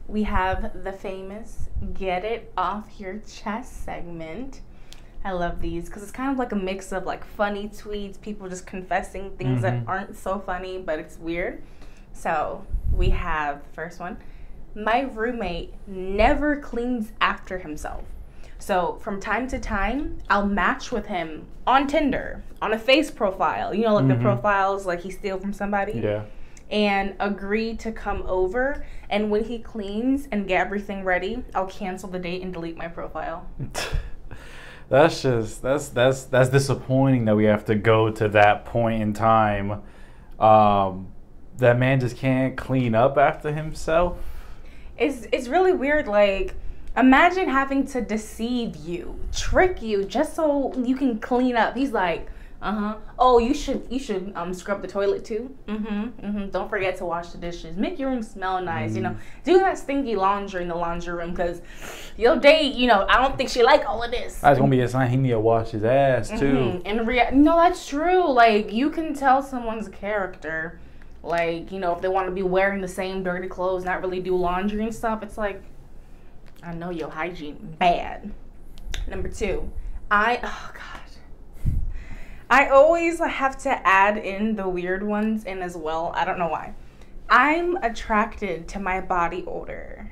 we have the famous Get It Off Your Chest segment. I love these because it's kind of like a mix of like funny tweets, people just confessing things that aren't so funny, but it's weird. So we have the first one. My roommate never cleans after himself. So from time to time, I'll match with him on Tinder, on a face profile. You know, like the profiles like he steals from somebody. Yeah. And agree to come over. And when he cleans and get everything ready, I'll cancel the date and delete my profile. That's disappointing that we have to go to that point in time. That man just can't clean up after himself. It's really weird. Like, imagine having to deceive you, trick you, just so you can clean up. He's like, oh, you should scrub the toilet too. Don't forget to wash the dishes. Make your room smell nice. You know, do that stinky laundry in the laundry room because your date, you know, I don't think she like all of this. That's gonna be a sign he need to wash his ass too. And no, that's true. Like, you can tell someone's character. Like, you know, if they want to be wearing the same dirty clothes, not really do laundry and stuff, it's like, I know your hygiene bad. Number 2, oh God. I always have to add in the weird ones in as well. I don't know why. I'm attracted to my body odor.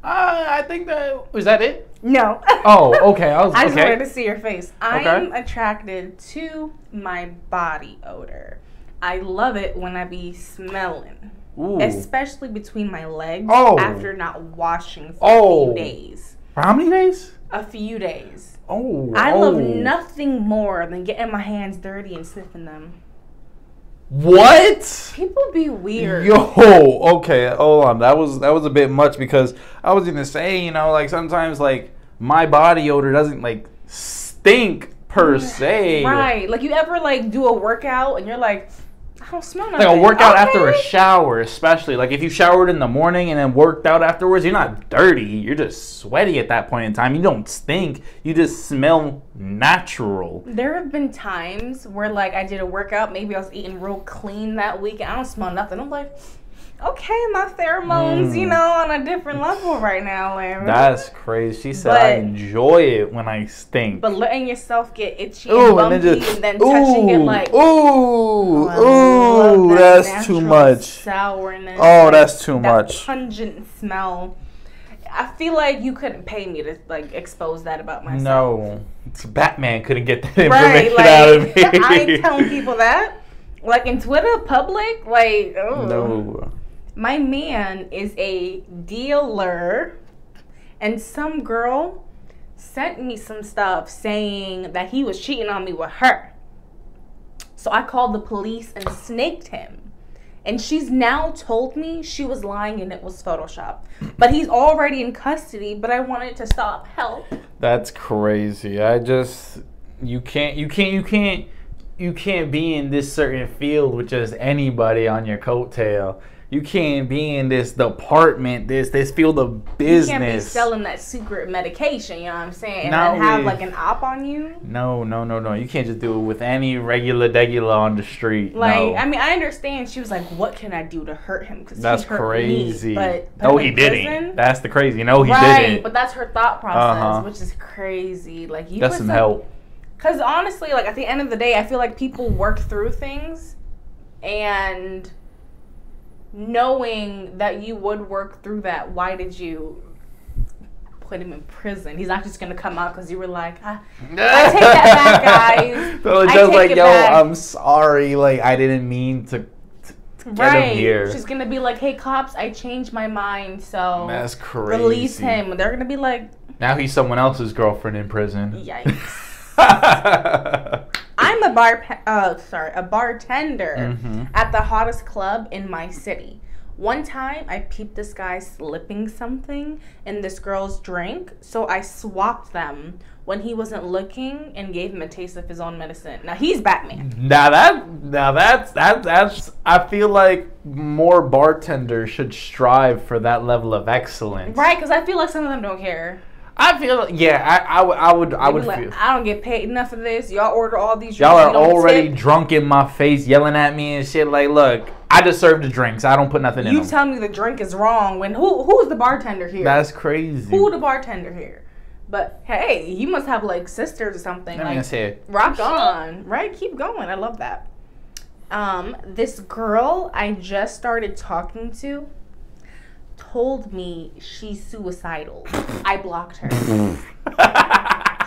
I think was that it? No. Oh, okay. I just wanted to see your face. I'm attracted to my body odor. I love it when I be smelling. Ooh. Especially between my legs after not washing for a few days. For how many days? A few days. Oh. I love nothing more than getting my hands dirty and sniffing them. What? People be weird. Yo, okay, hold on. That was a bit much because I was gonna say, you know, like sometimes like my body odor doesn't like stink per se. Right. Like, you ever like do a workout and you're like, I don't smell nothing. Like a workout after a shower, especially. Like if you showered in the morning and then worked out afterwards, you're not dirty. You're just sweaty at that point in time. You don't stink. You just smell natural. There have been times where like I did a workout. Maybe I was eating real clean that week and I don't smell nothing. I'm like, okay, my pheromones, you know, on a different level right now. Like, that's crazy. She said, I enjoy it when I stink. But letting yourself get itchy and bumpy and then touching it like, that's too much. Sourness. Oh, that's too much. Pungent smell. I feel like you couldn't pay me to like expose that about myself. No, Batman couldn't get that information out of me. I ain't telling people that. Like in Twitter, public, like, oh. No. My man is a dealer, and some girl sent me some stuff saying that he was cheating on me with her. So I called the police and snaked him. And she's now told me she was lying and it was Photoshop. But he's already in custody, but I wanted to stop help. That's crazy. You can't be in this certain field with just anybody on your coattail. You can't be in this department, this field of business. You can't be selling that secret medication, you know what I'm saying? And then have like an op on you. No. You can't just do it with any regular on the street. Like, no. I mean, I understand. She was like, what can I do to hurt him? Because that's crazy. Me. But no, he didn't. That's the crazy. No, he didn't. But that's her thought process, which is crazy. Like, you that's some help. Because honestly, like, at the end of the day, I feel like people work through things and knowing that you would work through that, why did you put him in prison? He's not just gonna come out because you were like, I take that back, guys. So it's just like, yo, I'm sorry, like I didn't mean to get him here. She's gonna be like, hey cops, I changed my mind, so that's crazy. Release him. They're gonna be like, now he's someone else's girlfriend in prison. Yikes. I'm a bartender at the hottest club in my city. One time, I peeped this guy slipping something in this girl's drink, so I swapped them when he wasn't looking and gave him a taste of his own medicine. Now he's Batman. Now that's I feel like more bartenders should strive for that level of excellence. Right, because I feel like some of them don't care. I feel, yeah, I would like, feel. I don't get paid enough of this. Y'all order all these. Y'all are already drunk in my face, yelling at me and shit. Like, look, I just serve the drinks. I don't put nothing in them. You tell me the drink is wrong when who's the bartender here? That's crazy. Who the bartender here? But hey, you must have like sisters or something. I mean, like, say it. Rock on, right? Keep going. I love that. This girl I just started talking to told me she's suicidal. I blocked her.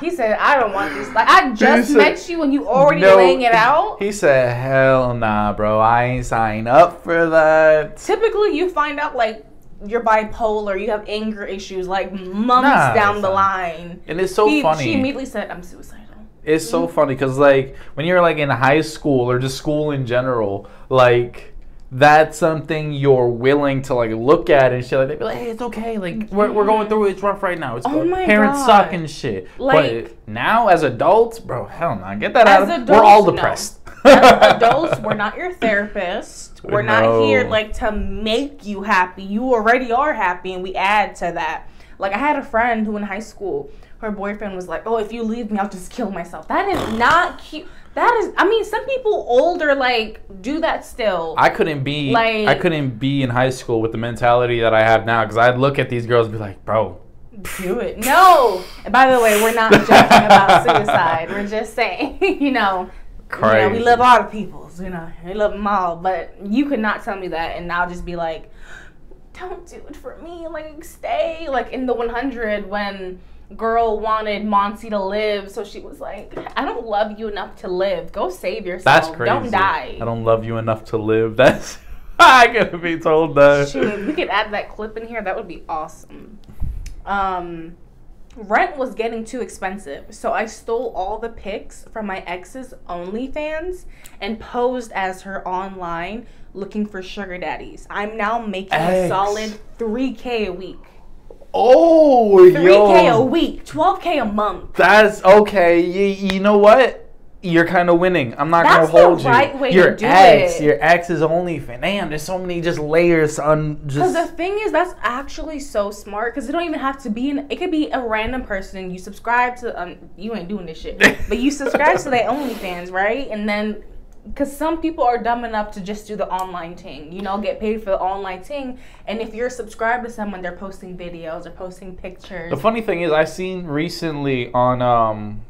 He said, I don't want this. Like, I just met you and you already laying it out? He said, hell nah, bro. I ain't sign up for that. Typically, you find out, like, you're bipolar, you have anger issues, like, months down the line. And it's so funny. She immediately said, I'm suicidal. It's so funny because, like, when you're, like, in high school or just school in general, like, that's something you're willing to, like, look at and shit. Like, they be like, hey, it's okay. Like, we're going through it. It's rough right now. It's parents suck and shit. Like, but now, as adults, bro, hell no. Get that out of it. We're all depressed. No. As adults, we're not your therapist. We're not here, like, to make you happy. You already are happy, and we add to that. Like, I had a friend who in high school, her boyfriend was like, oh, if you leave me, I'll just kill myself. That is not cute. That is, I mean, some people older, like, do that still. I couldn't be in high school with the mentality that I have now, because I'd look at these girls and be like, bro, do it. No. And by the way, we're not joking about suicide. We're just saying, you know, we love all the peoples, you know, we love them all. But you could not tell me that, and I'll just be like, don't do it for me. Like, stay. Like, in the 100 when girl wanted Monty to live, so she was like, I don't love you enough to live. Go save yourself. That's crazy. Don't die. I don't love you enough to live. That's I gotta be told that. Shoot, we could add that clip in here. That would be awesome. Rent was getting too expensive, so I stole all the pics from my ex's OnlyFans and posed as her online looking for sugar daddies. I'm now making a solid $3K a week. Oh, $3K a week, $12K a month. That's okay. You know what? You're kind of winning. I'm not gonna hold you. That's the right way to do it. Your ex is OnlyFans. Damn, there's so many just layers on. Because the thing is, that's actually so smart. Because it don't even have to be it could be a random person. You subscribe to you ain't doing this shit, but you subscribe to their OnlyFans, right? And then, because some people are dumb enough to just do the online thing, you know, get paid for the online thing. And if you're subscribed to someone, they're posting videos, they're posting pictures. The funny thing is, I seen recently on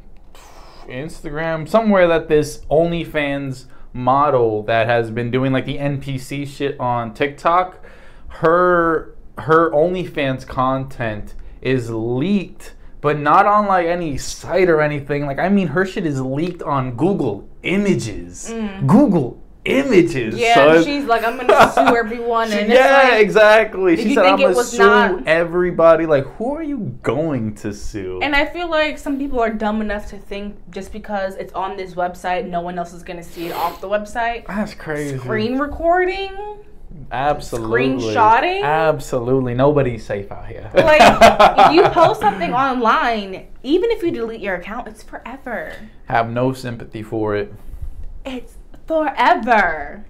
Instagram somewhere that this OnlyFans model that has been doing like the NPC shit on TikTok, her OnlyFans content is leaked, but not on like any site or anything. Like, I mean, her shit is leaked on Google Images. Google Images. Yeah, son. She's like, I'm gonna sue everyone. And yeah, it's like, exactly. She said, I'm gonna sue not everybody. Like, who are you going to sue? And I feel like some people are dumb enough to think just because it's on this website, no one else is gonna see it off the website. That's crazy. Screen recording. Absolutely. Screenshotting. Absolutely. Nobody's safe out here. Like, if you post something online, even if you delete your account, it's forever. Have no sympathy for it. It's forever.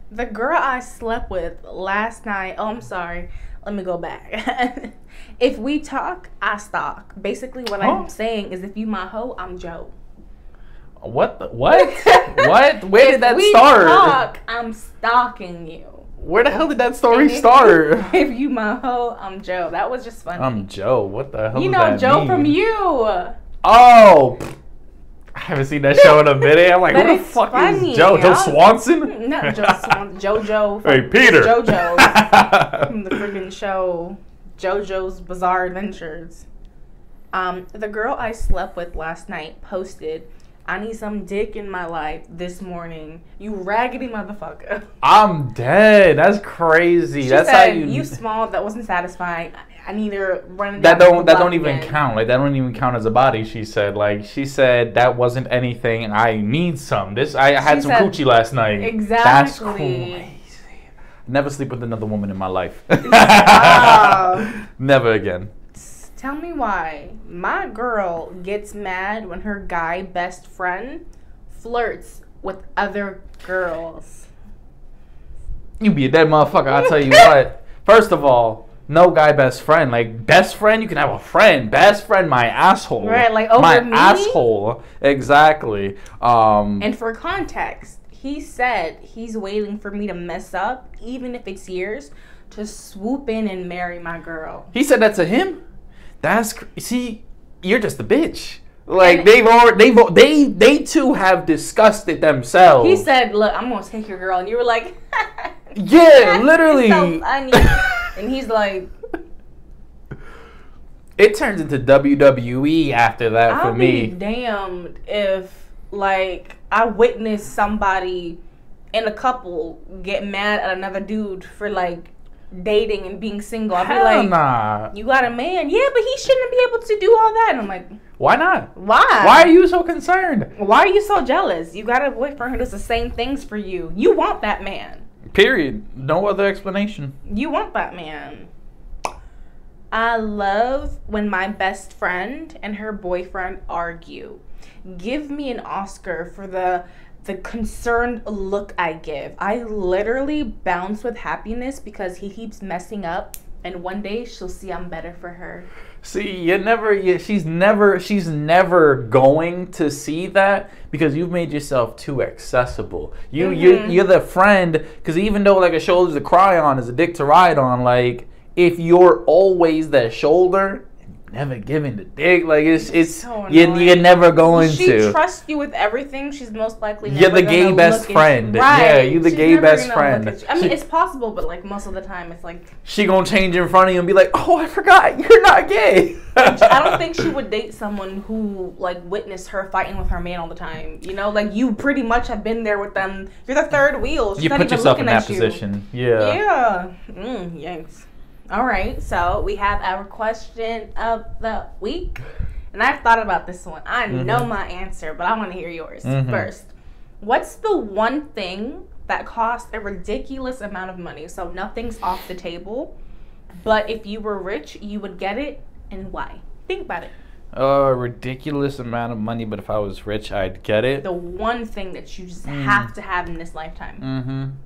The girl I slept with last night. Oh, I'm sorry. Let me go back. If we talk, I stalk. Basically, what I'm saying is, if you my hoe, I'm Joe. What? What? Where did that start? If we talk, I'm stalking you. Where the hell did that story start? If you my hoe, I'm Joe. That was just funny. I'm Joe. What the hell? You does know that Joe mean? from You. Oh. I haven't seen that show in a minute. I'm like, who the fuck funny. is Joe? Joe Swanson? Not Joe Swanson. JoJo. Hey, Peter. JoJo. From the freaking show JoJo's Bizarre Adventures. The girl I slept with last night posted, I need some dick in my life this morning. You raggedy motherfucker. I'm dead. That's crazy. She That's said, how you small, that wasn't satisfying. I need to run that don't even count. Like, that don't even count as a body. She said that wasn't anything. I need some. I had some coochie last night. Exactly. That's crazy. Never sleep with another woman in my life. Never again. Tell me why my girl gets mad when her guy best friend flirts with other girls. You be a dead motherfucker. I'll tell you what. First of all, no guy best friend. Like, best friend, you can have a friend. Best friend, my asshole. Right, like over my me? asshole. Exactly. And for context, He said he's waiting for me to mess up, even if it's years, to swoop in and marry my girl. He said that to him? See, you're just a bitch. Like, they too have discussed it themselves. He said, look, I'm going to take your girl. And you were like, yeah, literally. So funny. And he's like... It turns into WWE after that for me. I'll be damned if, like, I witness somebody in a couple get mad at another dude for, like, dating and being single. I'll be like, nah. You got a man? Yeah, but he shouldn't be able to do all that. And I'm like, why not? Why? Why are you so concerned? Why are you so jealous? You got a boyfriend who does the same things for you. You want that man. Period. No other explanation. You want that man. I love when my best friend and her boyfriend argue. Give me an Oscar for the concerned look I give. I literally bounce with happiness because he keeps messing up, and one day she'll see I'm better for her. See, she's never going to see that because you've made yourself too accessible. You're the friend, because even though like a shoulder to cry on is a dick to ride on, like, if you're always that shoulder, never giving the dick, like it's so you're never going to. She trusts you with everything. She's most likely never you're the gay best friend. Right. Yeah, you're the gay best friend. I mean, it's possible, but like most of the time, it's like she gonna change in front of you and be like, "Oh, I forgot, you're not gay." I don't think she would date someone who like witnessed her fighting with her man all the time. You know, like you pretty much have been there with them. You're the third wheel. She's you put yourself in that position. Yeah. Yeah. Yikes. All right, so we have our question of the week. And I've thought about this one. I know my answer, but I want to hear yours first. What's the one thing that costs a ridiculous amount of money? So nothing's off the table, but if you were rich, you would get it, and why? Think about it. A ridiculous amount of money, but if I was rich, I'd get it. The one thing that you just have to have in this lifetime.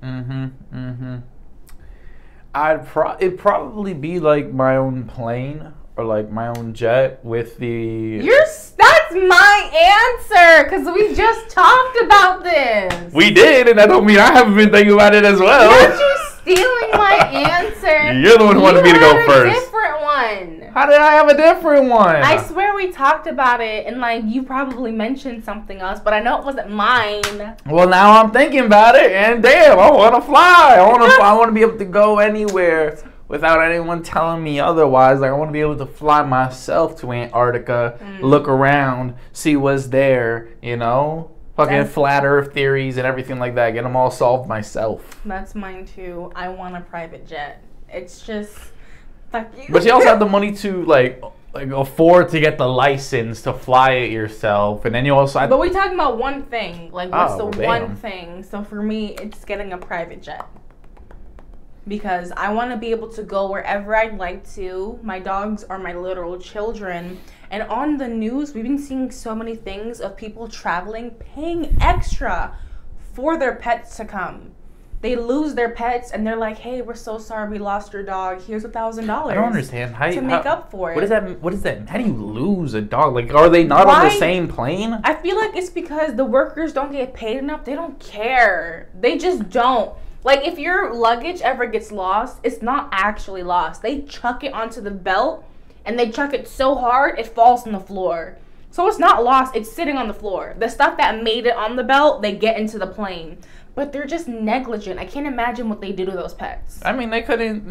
It'd probably be like my own plane or like my own jet with the... That's my answer, because we just talked about this. We did, and that don't mean I haven't been thinking about it as well. You're just stealing my answer. You're the one who wanted me to go first. A different one. How did I have a different one? I swear we talked about it, and like you probably mentioned something else, but I know it wasn't mine. Well, now I'm thinking about it, and damn, I want to fly. I want to be able to go anywhere without anyone telling me otherwise. Like, I want to be able to fly myself to Antarctica, look around, see what's there, you know? Fucking flat earth theories and everything like that. Get them all solved myself. That's mine too. I want a private jet. It's just... Fuck you. But you also have the money to, like afford to get the license to fly it yourself. And then you also... But we're talking about one thing. Like, what's the one thing? So for me, it's getting a private jet. Because I want to be able to go wherever I'd like to. My dogs are my literal children. And on the news, we've been seeing so many things of people traveling, paying extra for their pets to come. They lose their pets and they're like, hey, we're so sorry we lost your dog. Here's $1,000. I don't understand. To make up for it. What is that? How do you lose a dog? Like, are they not on the same plane? I feel like it's because the workers don't get paid enough. They don't care. They just don't. Like, if your luggage ever gets lost, it's not actually lost. They chuck it onto the belt, and they chuck it so hard, it falls on the floor. So it's not lost, it's sitting on the floor. The stuff that made it on the belt, they get into the plane. But they're just negligent. I can't imagine what they do to those pets. I mean, they couldn't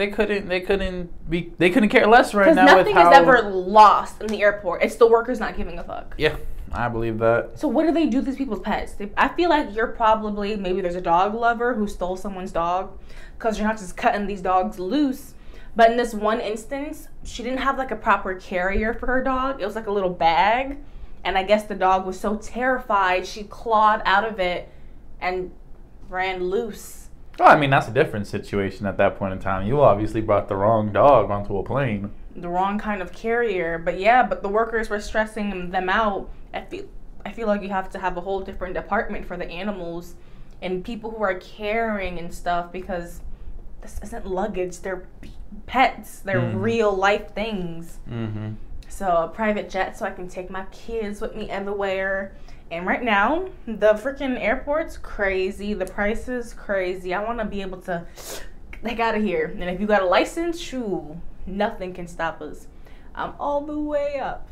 care less right now. Because nothing is ever lost in the airport. It's the workers not giving a fuck. Yeah. I believe that. So what do they do to these people's pets? I feel like you're probably, maybe there's a dog lover who stole someone's dog, because you're not just cutting these dogs loose. But in this one instance, she didn't have like a proper carrier for her dog. It was like a little bag. And I guess the dog was so terrified, she clawed out of it and ran loose. Well, I mean, that's a different situation at that point in time. You obviously brought the wrong dog onto a plane. The wrong kind of carrier. But yeah, but the workers were stressing them out. I feel like you have to have a whole different department for the animals and people who are caring and stuff, because this isn't luggage. They're pets. They're real life things. So a private jet so I can take my kids with me everywhere And right now, the freaking airport's crazy. The price is crazy. I want to be able to get out of here. And if you got a license, shoo, nothing can stop us. I'm all the way up.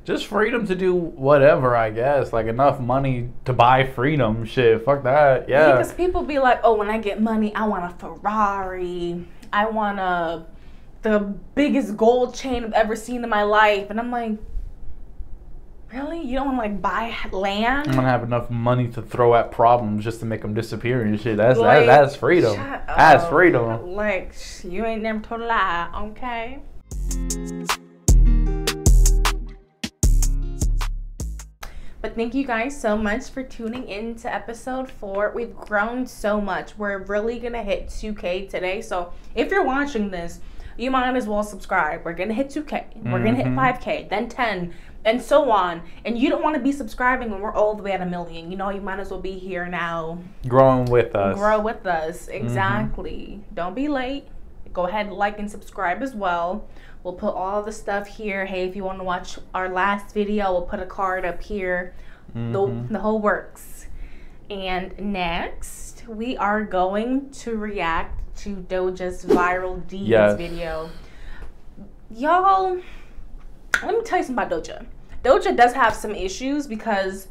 Just freedom to do whatever, I guess. Like, enough money to buy freedom. Shit, fuck that. Yeah. Because people be like, oh, when I get money, I want a Ferrari. I want the biggest gold chain I've ever seen in my life. And I'm like, really? You don't want to, like, buy land? I'm going to have enough money to throw at problems just to make them disappear and shit. That's freedom. That's freedom. Like, you ain't never told a lie, okay? But thank you guys so much for tuning in to episode 4. We've grown so much. We're really going to hit 2K today. So if you're watching this, you might as well subscribe. We're going to hit 2K. We're going to hit 5K, then 10, and so on. And you don't want to be subscribing when we're all the way at 1 million. You know, you might as well be here now. Growing with us. Grow with us. Exactly. Don't be late. Go ahead and like and subscribe as well. We'll put all the stuff here. Hey, if you want to watch our last video, we'll put a card up here. The whole works. And next, we are going to react to Doja's viral Deeds video. Y'all, let me tell you something about Doja. Doja does have some issues because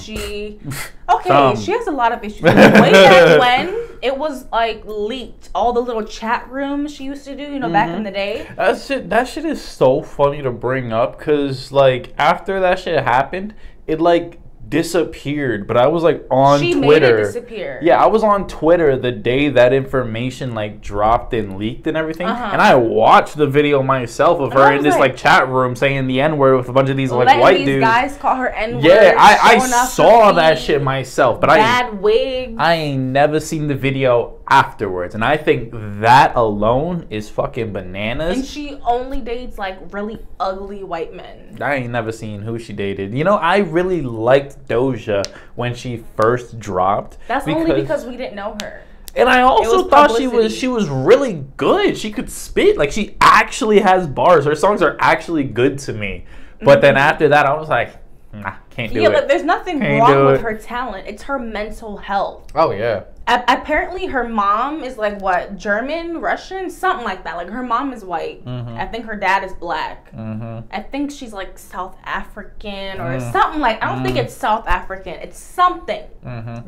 she has a lot of issues. Way back when it was like leaked, all the little chat rooms she used to do, you know, back in the day. That shit is so funny to bring up because like after that shit happened, it like disappeared. But I was like on Twitter. She made it disappear. Yeah, I was on Twitter the day that information like dropped and leaked and everything, and I watched the video myself of her in this like chat room saying the N-word with a bunch of these like white dudes. Guys call her N-word. Yeah, I saw that shit myself, but bad wig. I ain't never seen the video afterwards, and I think that alone is fucking bananas. And she only dates like really ugly white men. I ain't never seen who she dated. You know, I really liked Doja when she first dropped. That's only because we didn't know her. And I also thought she was really good. She could spit. Like, she actually has bars. Her songs are actually good to me. But then after that, I was like, nah, can't do it. Yeah, but there's nothing wrong with her talent. It's her mental health. Oh, yeah. Apparently, her mom is like, what, German, Russian? Something like that. Like, her mom is white. I think her dad is black. I think she's like South African or something like, I don't think it's South African. It's something.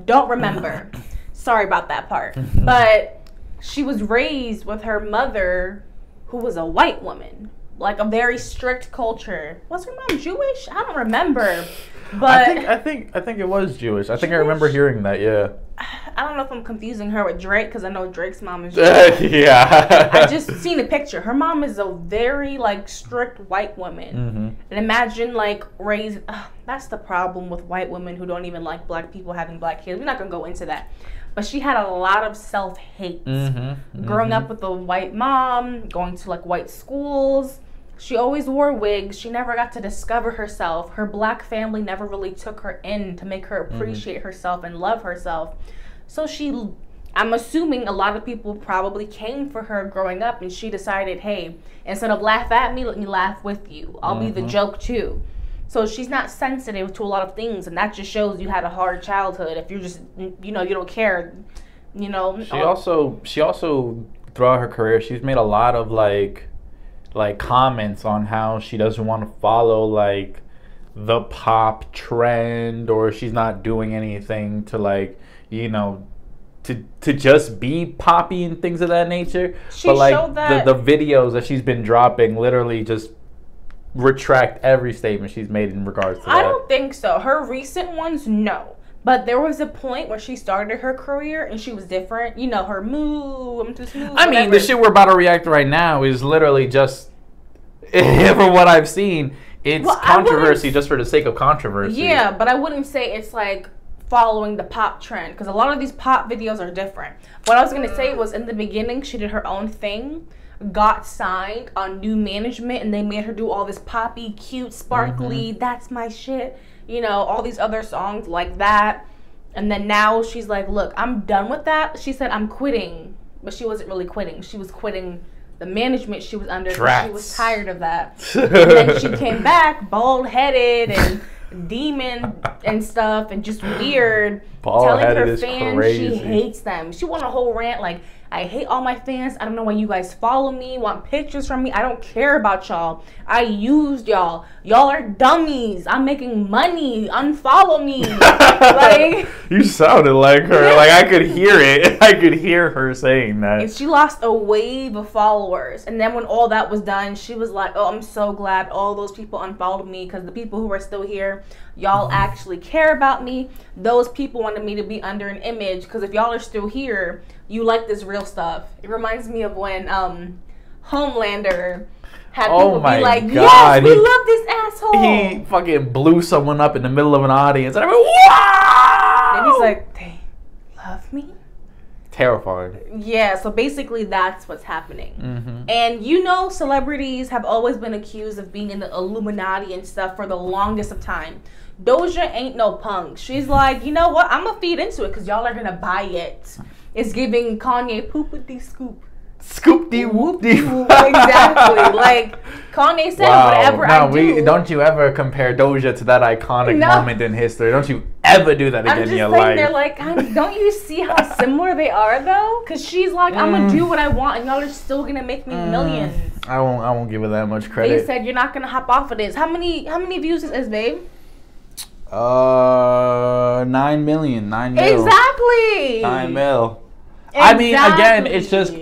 Don't remember. Sorry about that part. But she was raised with her mother, who was a white woman. Like a very strict culture. Was her mom Jewish? I don't remember. But I think it was Jewish. I think I remember hearing that. Yeah. I don't know if I'm confusing her with Drake because I know Drake's mom is Jewish. Yeah. I just seen a picture. Her mom is a very like strict white woman. And imagine like raised. That's the problem with white women who don't even like black people having black kids. We're not gonna go into that. But she had a lot of self-hate. Growing up with a white mom, going to like white schools. She always wore wigs. She never got to discover herself. Her black family never really took her in to make her appreciate herself and love herself. So I'm assuming a lot of people probably came for her growing up, and she decided, hey, instead of laugh at me, let me laugh with you. I'll be the joke too. So she's not sensitive to a lot of things, and that just shows you had a hard childhood. If you're just, you know, you don't care, you know. She also throughout her career, she's made a lot of like comments on how she doesn't want to follow like the pop trend, or she's not doing anything to like, you know, to just be poppy and things of that nature. But like the videos that she's been dropping literally just retract every statement she's made in regards to that. I don't think so. Her recent ones, no. But there was a point where she started her career and she was different. You know, her moo, I'm too smooth. I mean, the shit we're about to react right now is literally just, for what I've seen, it's controversy just for the sake of controversy. Yeah, but I wouldn't say it's like following the pop trend, because a lot of these pop videos are different. What I was going to say was in the beginning, she did her own thing, got signed on new management, and they made her do all this poppy, cute, sparkly, that's my shit. You know, all these other songs like that. And then now she's like, look, I'm done with that. She said, I'm quitting. But she wasn't really quitting. She was quitting the management she was under. She was tired of that. And then she came back bald-headed and demon and stuff and just weird. Bald telling her is fans crazy. she hates them. She went a whole rant like, I hate all my fans. I don't know why you guys follow me, want pictures from me. I don't care about y'all. I used y'all. Y'all are dummies. I'm making money. Unfollow me. Like, you sounded like her. Like I could hear it. I could hear her saying that. and she lost a wave of followers. And then when all that was done, she was like, oh, I'm so glad all those people unfollowed me because the people who are still here, y'all actually care about me. Those people wanted me to be under an image because if y'all are still here, you like this real stuff. It reminds me of when Homelander had people be like, yes, we love this asshole. He fucking blew someone up in the middle of an audience and everyone, wow! And he's like, they love me? Terrifying. Yeah, so basically that's what's happening. Mm-hmm. And you know, celebrities have always been accused of being in the Illuminati and stuff for the longest of time. Doja ain't no punk. She's like, you know what? I'm going to feed into it because y'all are going to buy it. It's giving Kanye poopity scoop. Scoop dee whoop dee. Exactly. Like Kanye said, whatever I do. Don't you ever compare Doja to that iconic moment in history. Don't you ever do that again in your life. They're like, don't you see how similar they are though? Because she's like, I'm gonna do what I want, and y'all are still gonna make me millions. I won't give her that much credit. They said you're not gonna hop off of this. How many views is babe? 9 million. 9 mil. Exactly. 9 mil. Exactly. I mean, again,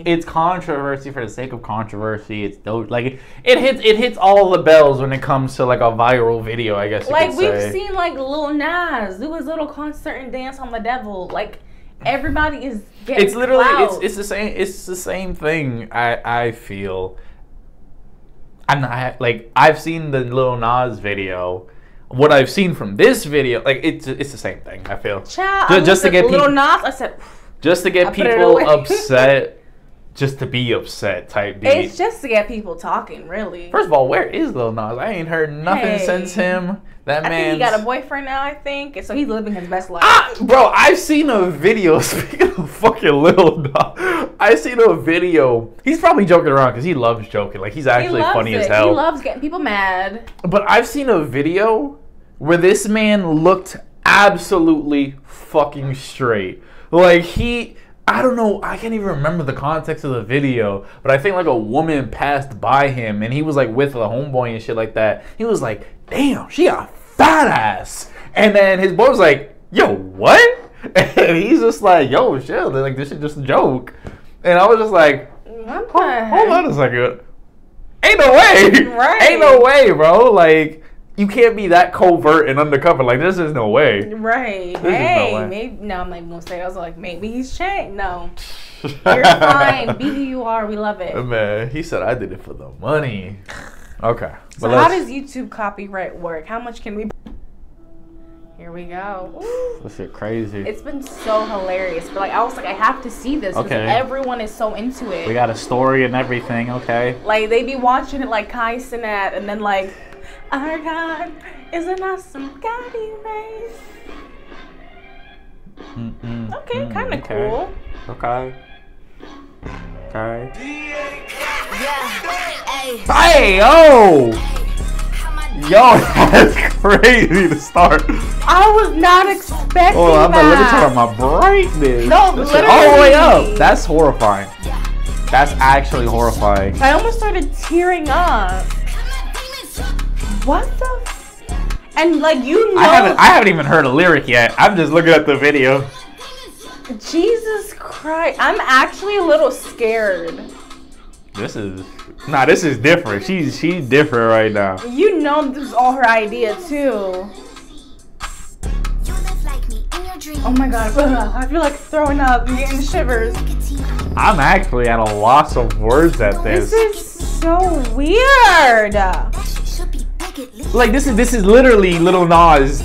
it's controversy for the sake of controversy. It's like it hits all the bells when it comes to like a viral video, I guess. Like we've seen like Lil Nas do his little concert and dance on the devil. Like everybody is getting. It's literally clout. it's the same. It's the same thing. I feel. I've seen the Lil Nas video. What I've seen from this video, like it's the same thing. I feel. Child, just to get Lil Nas, I said. Just to get people upset, just to be upset type beat. It's just to get people talking, really. First of all, where is Lil Nas? I ain't heard nothing since him. I think he got a boyfriend now, I think. And so he's living his best life. Bro, I've seen a video, speaking of fucking Lil Nas, I've seen a video. He's probably joking around because he loves joking. Like, he's actually funny as hell. He loves getting people mad. But I've seen a video where this man looked absolutely fucking straight. Like I don't know, I can't even remember the context of the video, but I think like a woman passed by him and he was like with a homeboy and shit like that. He was like, damn, she got a fat ass. And then his boy was like, yo, what? And he's just like, yo, chill, like this is just a joke. And I was just like, hold on a second. Ain't no way. Right. Ain't no way, bro. Like, you can't be that covert and undercover. Like, this is no way. Right. Hey, no maybe. No, I'm not even gonna say. I was like, maybe he's changed. No, you're fine. Be who you are. We love it. Man, he said I did it for the money. Okay. So how does YouTube copyright work? How much can we? Here we go. Ooh. This shit crazy. It's been so hilarious. But like, I was like, I have to see this because everyone is so into it. We got a story and everything. Okay. Like they be watching it like Kai Cenat, and then like. Our God is an awesome God he raised. Okay, kind of cool. Okay. Yeah. Hey, yo! Yo, that's crazy to start. I was not expecting I'm that. like, let me turn on my brightness. No, literally. All the way up. That's horrifying. That's actually horrifying. I almost started tearing up. What the? And like you know, I haven't even heard a lyric yet. I'm just looking at the video. Jesus Christ! I'm actually a little scared. This is different. She's different right now. You know, this is all her idea too. Oh my God! I feel like throwing up. I'm getting shivers. I'm actually at a loss of words at this. This is so weird. Like this is literally Lil Nas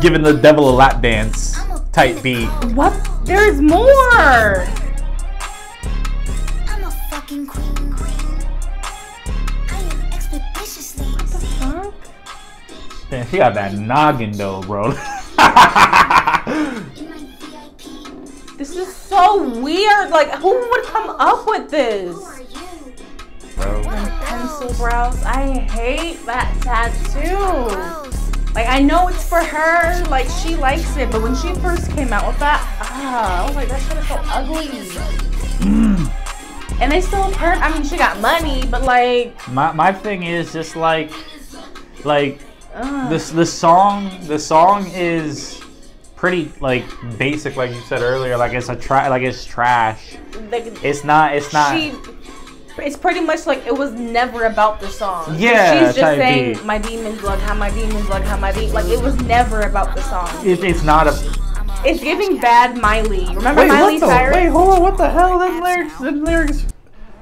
giving the devil a lap dance type beat. What? There's more. I'm a fucking queen. I am expeditiously. What the fuck? Man, she got that noggin though, bro. This is so weird. Like, who would come up with this? Bro. Pencil brows. I hate that tattoo. Like, I know it's for her, like, she likes it, but when she first came out with that, I was like, that shit is so ugly. And they still I mean, she got money, but like... My thing is just like the song is pretty like basic, like you said earlier. Like it's it's trash. It's not. It's pretty much like it was never about the song. Yeah, she's just saying beat. My demons look how my demons look how my demons. Like it was never about the song. It's not a. It's giving bad Miley. Remember Miley Cyrus? Wait, hold on. What the hell? Them lyrics.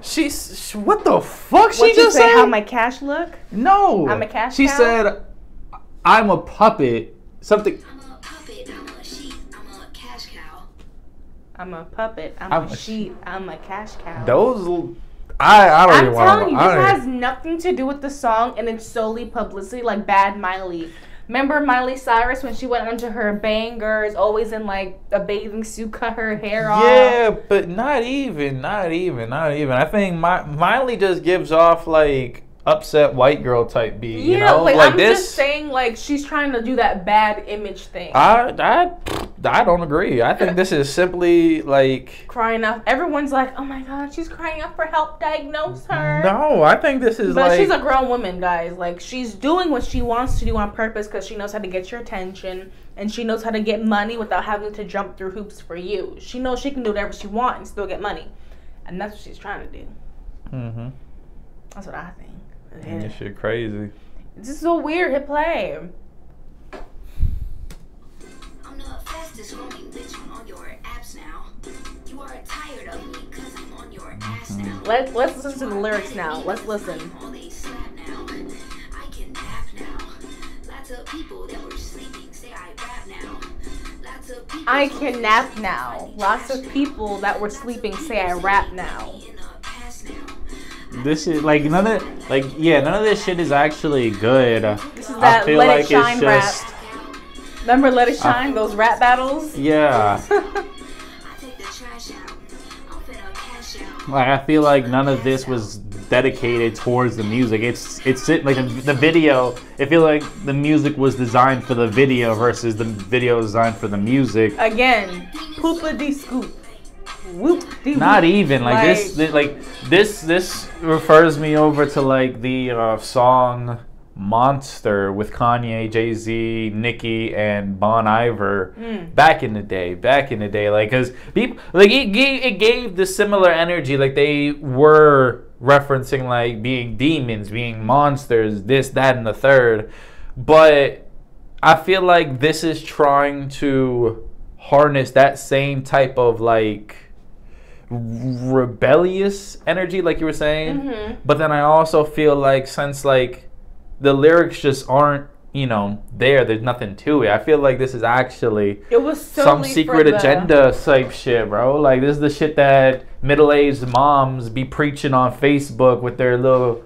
She's what the fuck? She just said how my cash look. No, I'm a cash. She said, "I'm a puppet." Something. I'm a puppet. I'm a sheep. I'm a cash cow. I'm a puppet. I'm a sheep. I'm a cash cow. Those. I don't even want to. I'm telling you, this has nothing to do with the song, and it's solely publicity, like bad Miley. Remember Miley Cyrus when she went into her bangers, always in like a bathing suit, cut her hair off? Yeah, but not even. I think Miley just gives off like upset white girl type beat. Yeah, you know? like I'm this, just saying, like she's trying to do that bad image thing. I don't agree. I think this is simply like crying out. Everyone's like, "Oh my God, she's crying out for help. Diagnose her." No, I think this is but she's a grown woman, guys. Like she's doing what she wants to do on purpose because she knows how to get your attention and she knows how to get money without having to jump through hoops for you. She knows she can do whatever she wants and still get money, and that's what she's trying to do. Mm-hmm. That's what I think. Yeah. This shit crazy. This is so weird. Hit play. I'm the fastest growing bitch on all your apps now. You are tired of me because I'm on your ass now. Let's listen to the lyrics now. Let's listen. All they slap now. I can nap now. Lots of people that were sleeping say I rap now. Lots of people I can nap now. Lots of people that were sleeping say I rap now. This is like none of this shit is actually good. This is that Let It Shine rap. Remember Let It Shine, those rap battles? Yeah. Like I feel like none of this was dedicated towards the music. It's like the video. I feel like the music was designed for the video versus the video designed for the music. Again, poopa-dee scoop. Whoop-dee-whoop. Not even this refers me over to like the song Monster with Kanye, Jay-Z, Nicki, and Bon Iver back in the day, like because people like it gave the similar energy, like they were referencing like being demons, being monsters, this, that, and the third, but I feel like this is trying to harness that same type of like rebellious energy, like you were saying, but then I also feel like since like the lyrics just aren't, there's nothing to it. I feel like this is actually some secret agenda type shit, bro. Like this is the shit that middle-aged moms be preaching on Facebook with their little.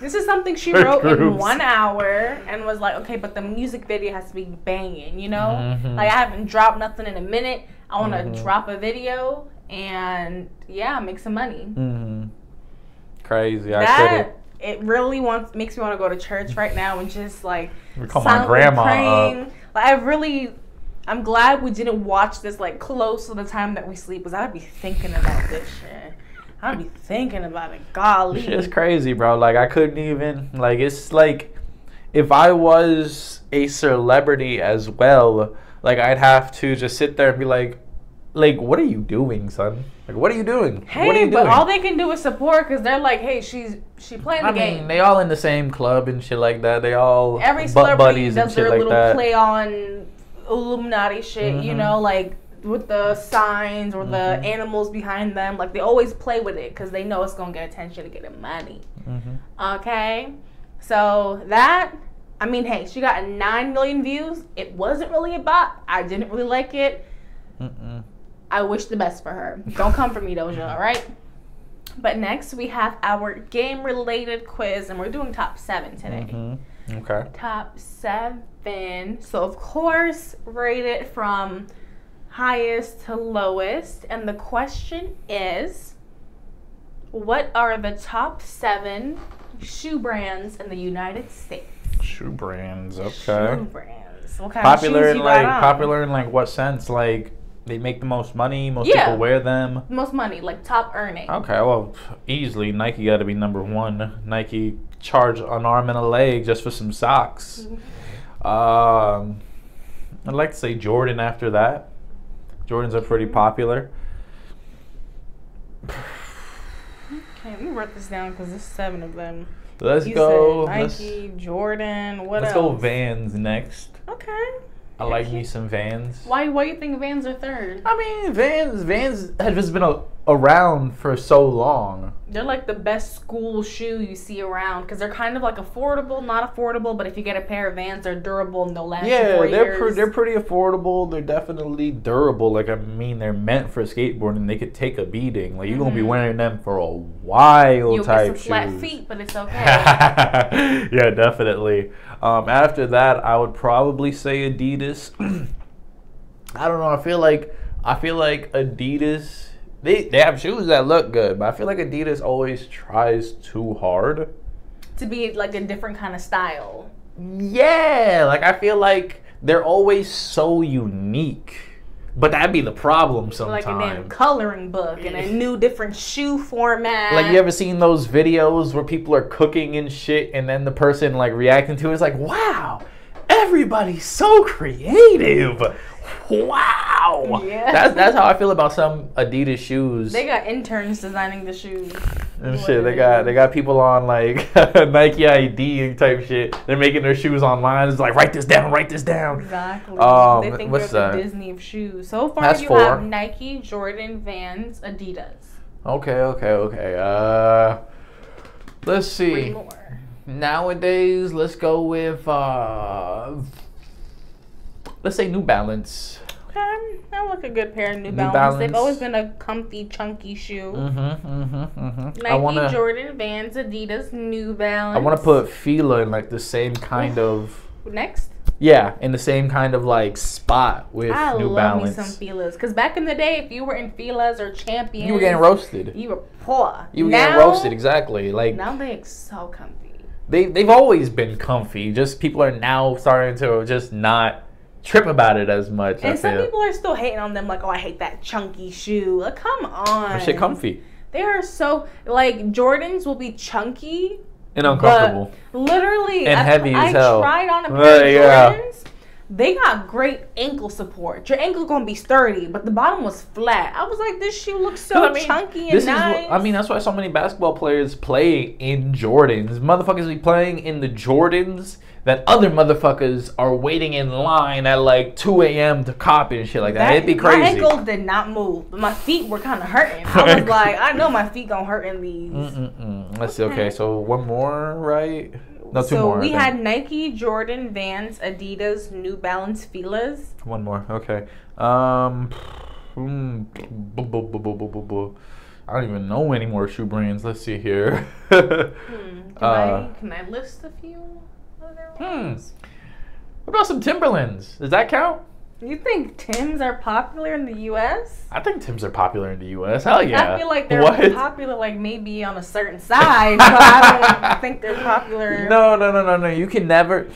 This is something she wrote in 1 hour and was like, okay, but the music video has to be banging, Like I haven't dropped nothing in a minute. I want to drop a video and make some money. Crazy. It really makes me want to go to church right now and just like call my grandma praying. up. Like I'm glad we didn't watch this like close to the time that we sleep, because I'd be thinking about this shit. I'd be thinking about it. Golly, this shit's crazy, bro. Like I couldn't even like. It's like if I was a celebrity as well, like I'd have to just sit there and be like, what are you doing, son? Like, what are you doing? Hey, what are you but doing? all they can do is support, because they're like, hey, she playing the game. I mean, they all in the same club and shit like that. They all every celebrity buddies does and shit their like little that. play on Illuminati shit, like with the signs or the animals behind them. Like they always play with it because they know it's gonna get attention to get them money. Okay, so hey, she got 9 million views. It wasn't really a bot. I didn't really like it. I wish the best for her. Don't come for me, Doja, all right? But next, we have our game-related quiz, and we're doing top 7 today. Okay. Top 7. So, of course, rate it from highest to lowest. And the question is, what are the top 7 shoe brands in the United States? Shoe brands, okay. Shoe brands. What kind Popular of shoes in you like got on? popular in like what sense? Like they make the most money, most people wear them. Most money, like top earning. Okay, well, easily Nike got to be number one. Nike charge an arm and a leg just for some socks. I'd like to say Jordan after that. Jordans are pretty popular. Okay, let me write this down because there's 7 of them. Let's You go. said Nike, Jordan, what Let's else? go Vans next. Okay. I like me some Vans. Why you think Vans are third? I mean, Vans have just been around for so long. They're like the best school shoe you see around because they're kind of like affordable, not affordable, but if you get a pair of Vans, they're durable and they'll last you Yeah, 4 years. they're pretty affordable. They're definitely durable. Like, I mean, they're meant for skateboarding. They could take a beating. Like, you're gonna be wearing them for a while. You'll type get some flat shoes. feet, but it's okay. Yeah, definitely. After that, I would probably say Adidas. I don't know. I feel like Adidas. They have shoes that look good, but I feel like Adidas always tries too hard To be like a different kind of style. Yeah, like I feel like they're always so unique. But that'd be the problem sometimes. Like a damn coloring book and a new different shoe format. Like, you ever seen those videos where people are cooking and shit and then the person like reacting to it is like, wow, everybody's so creative. Wow. Yeah. That's how I feel about some Adidas shoes. They got interns designing the shoes. And shit, they got people on like Nike ID type shit. They're making their shoes online. It's like, write this down. Exactly. They think what's they're that? the Disney of shoes. So far, That's you 4. have Nike, Jordan, Vans, Adidas. Okay. Let's 3 see. more. Nowadays, let's go with let's say New Balance. Okay, I like a good pair of New New Balance. Balance. They've always been a comfy, chunky shoe. Nike, Jordan, Vans, Adidas, New Balance. I want to put Fila in like the same kind of. Next. Yeah, in the same kind of like spot with I New love Balance. me some Filas. Because back in the day, if you were in Filas or Champions, You were getting roasted. You were poor. You were getting roasted, exactly. Like Now they're so comfy. they've always been comfy. Just people are now starting to just not trip about it as much. And some people are still hating on them, like, oh, I hate that chunky shoe. Like, come on. That shit comfy They are so, like, Jordans will be chunky and uncomfortable. but literally, And heavy as hell. I tried on a pair of Yeah. Jordans. They got great ankle support. Your ankle's gonna be sturdy, but the bottom was flat. I was like, this shoe looks so chunky and nice. That's why so many basketball players play in Jordans. Motherfuckers be playing in the Jordans that other motherfuckers are waiting in line at like 2 a.m. to cop and shit like that. It'd be crazy. My ankles did not move, but my feet were kind of hurting. I was like, I know my feet gonna hurt in these. Let's see. Okay, so one more, right? No, 2 more. So we I think. had Nike, Jordan, Vans, Adidas, New Balance, Filas. One more. Okay. I don't even know any more shoe brands. Let's see here. Can I list a few other ones? What about some Timberlands? Does that count? You think Tims are popular in the U.S.? I think Tims are popular in the U.S. Hell yeah. I feel like they're popular, like maybe on a certain side, but I don't think they're popular. No. You can never.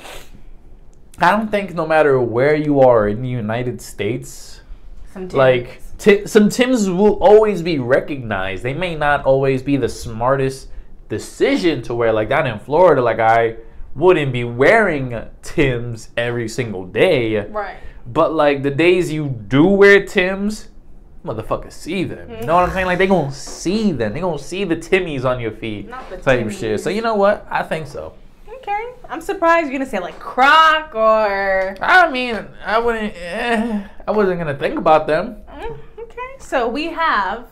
I don't think no matter where you are in the United States, Some Tims. like some Tims will always be recognized. They may not always be the smartest decision to wear. Like down in Florida, like I wouldn't be wearing Tims every single day. Right. But like the days you do wear Tims, motherfuckers see them. You know what I'm saying? Like they gonna see them. They gonna see the Timmies on your feet. Not the type of Timmies. shit. So you know what? I think so. Okay. I'm surprised you're gonna say like Croc or. I mean, I wasn't gonna think about them. Okay. So we have.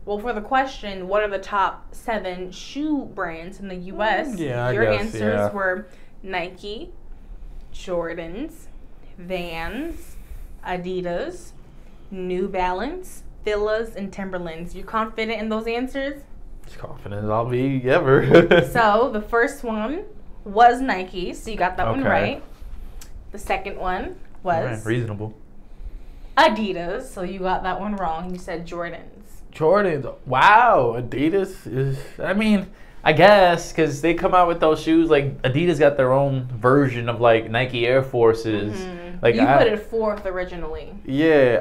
Well, for the question, what are the top 7 shoe brands in the U.S.? Yeah, I Your guess, answers yeah. were Nike, Jordans, Vans, Adidas, New Balance, Filas, and Timberlands. You confident in those answers? As confident as I'll be ever. So the first one was Nike, so you got that one Okay. right. The second one was Alright, reasonable. Adidas, so you got that one wrong. You said Jordans. Jordans. Wow, Adidas is. I mean, I guess, because they come out with those shoes, like, Adidas got their own version of, like, Nike Air Forces. Like, You put it fourth originally. Yeah,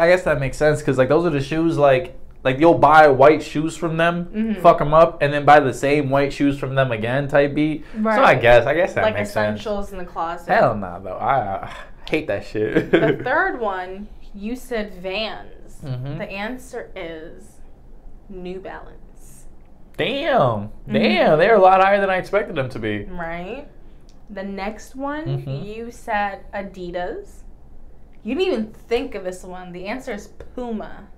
I guess that makes sense, because, like, those are the shoes, like you'll buy white shoes from them, fuck them up, and then buy the same white shoes from them again type beat. Right. So I guess that makes sense. Like essentials in the closet. Hell nah, though. I hate that shit. The third one, you said Vans. The answer is New Balance. Damn, they're a lot higher than I expected them to be. Right. The next one, you said Adidas. You didn't even think of this one. The answer is Puma.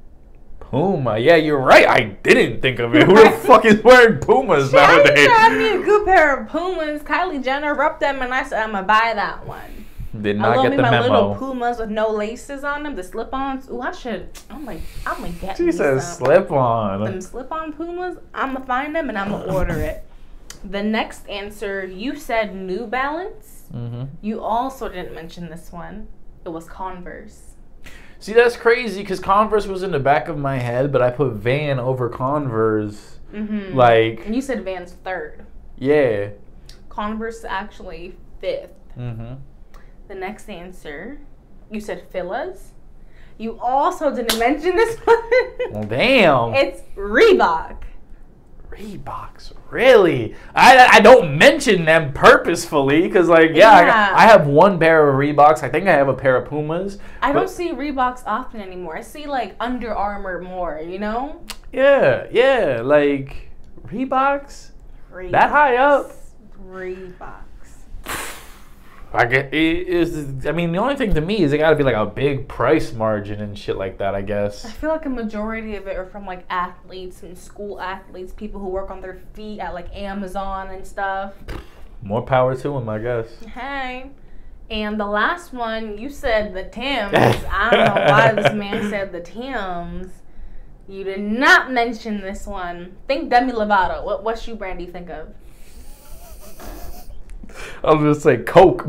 Puma, yeah, you're right. I didn't think of it. Who the fuck is wearing Pumas nowadays? I need a good pair of Pumas. Kylie Jenner rubbed them, and I said I'm gonna buy that one. Did not I get me the my memo. little Pumas with no laces on them, the slip-ons. Ooh, I'm gonna get She me says some. slip on. Them slip-on Pumas, I'm gonna find them and I'm gonna order it. The next answer, you said New Balance. You also didn't mention this one. It was Converse. See, that's crazy because Converse was in the back of my head, but I put Van over Converse. Like, And you said Vans third. yeah. Converse actually fifth. The next answer, you said Fila's. You also didn't mention this one. Well, damn. It's Reebok. Reeboks, really? I don't mention them purposefully because, like, I have one pair of Reeboks. I think I have a pair of Pumas. I don't see Reeboks often anymore. I see, like, Under Armour more, you know? Yeah, like, Reeboks? That high up? Reeboks. I mean, the only thing to me is it got to be like a big price margin and shit like that, I guess. I feel like a majority of it are from like athletes and school athletes, people who work on their feet at like Amazon and stuff. More power to them, I guess. Hey. And the last one, you said the Timbs. I don't know why this man said the Timbs. You did not mention this one. Think Demi Lovato. What shoe brand do you think of? I'll just say Coke.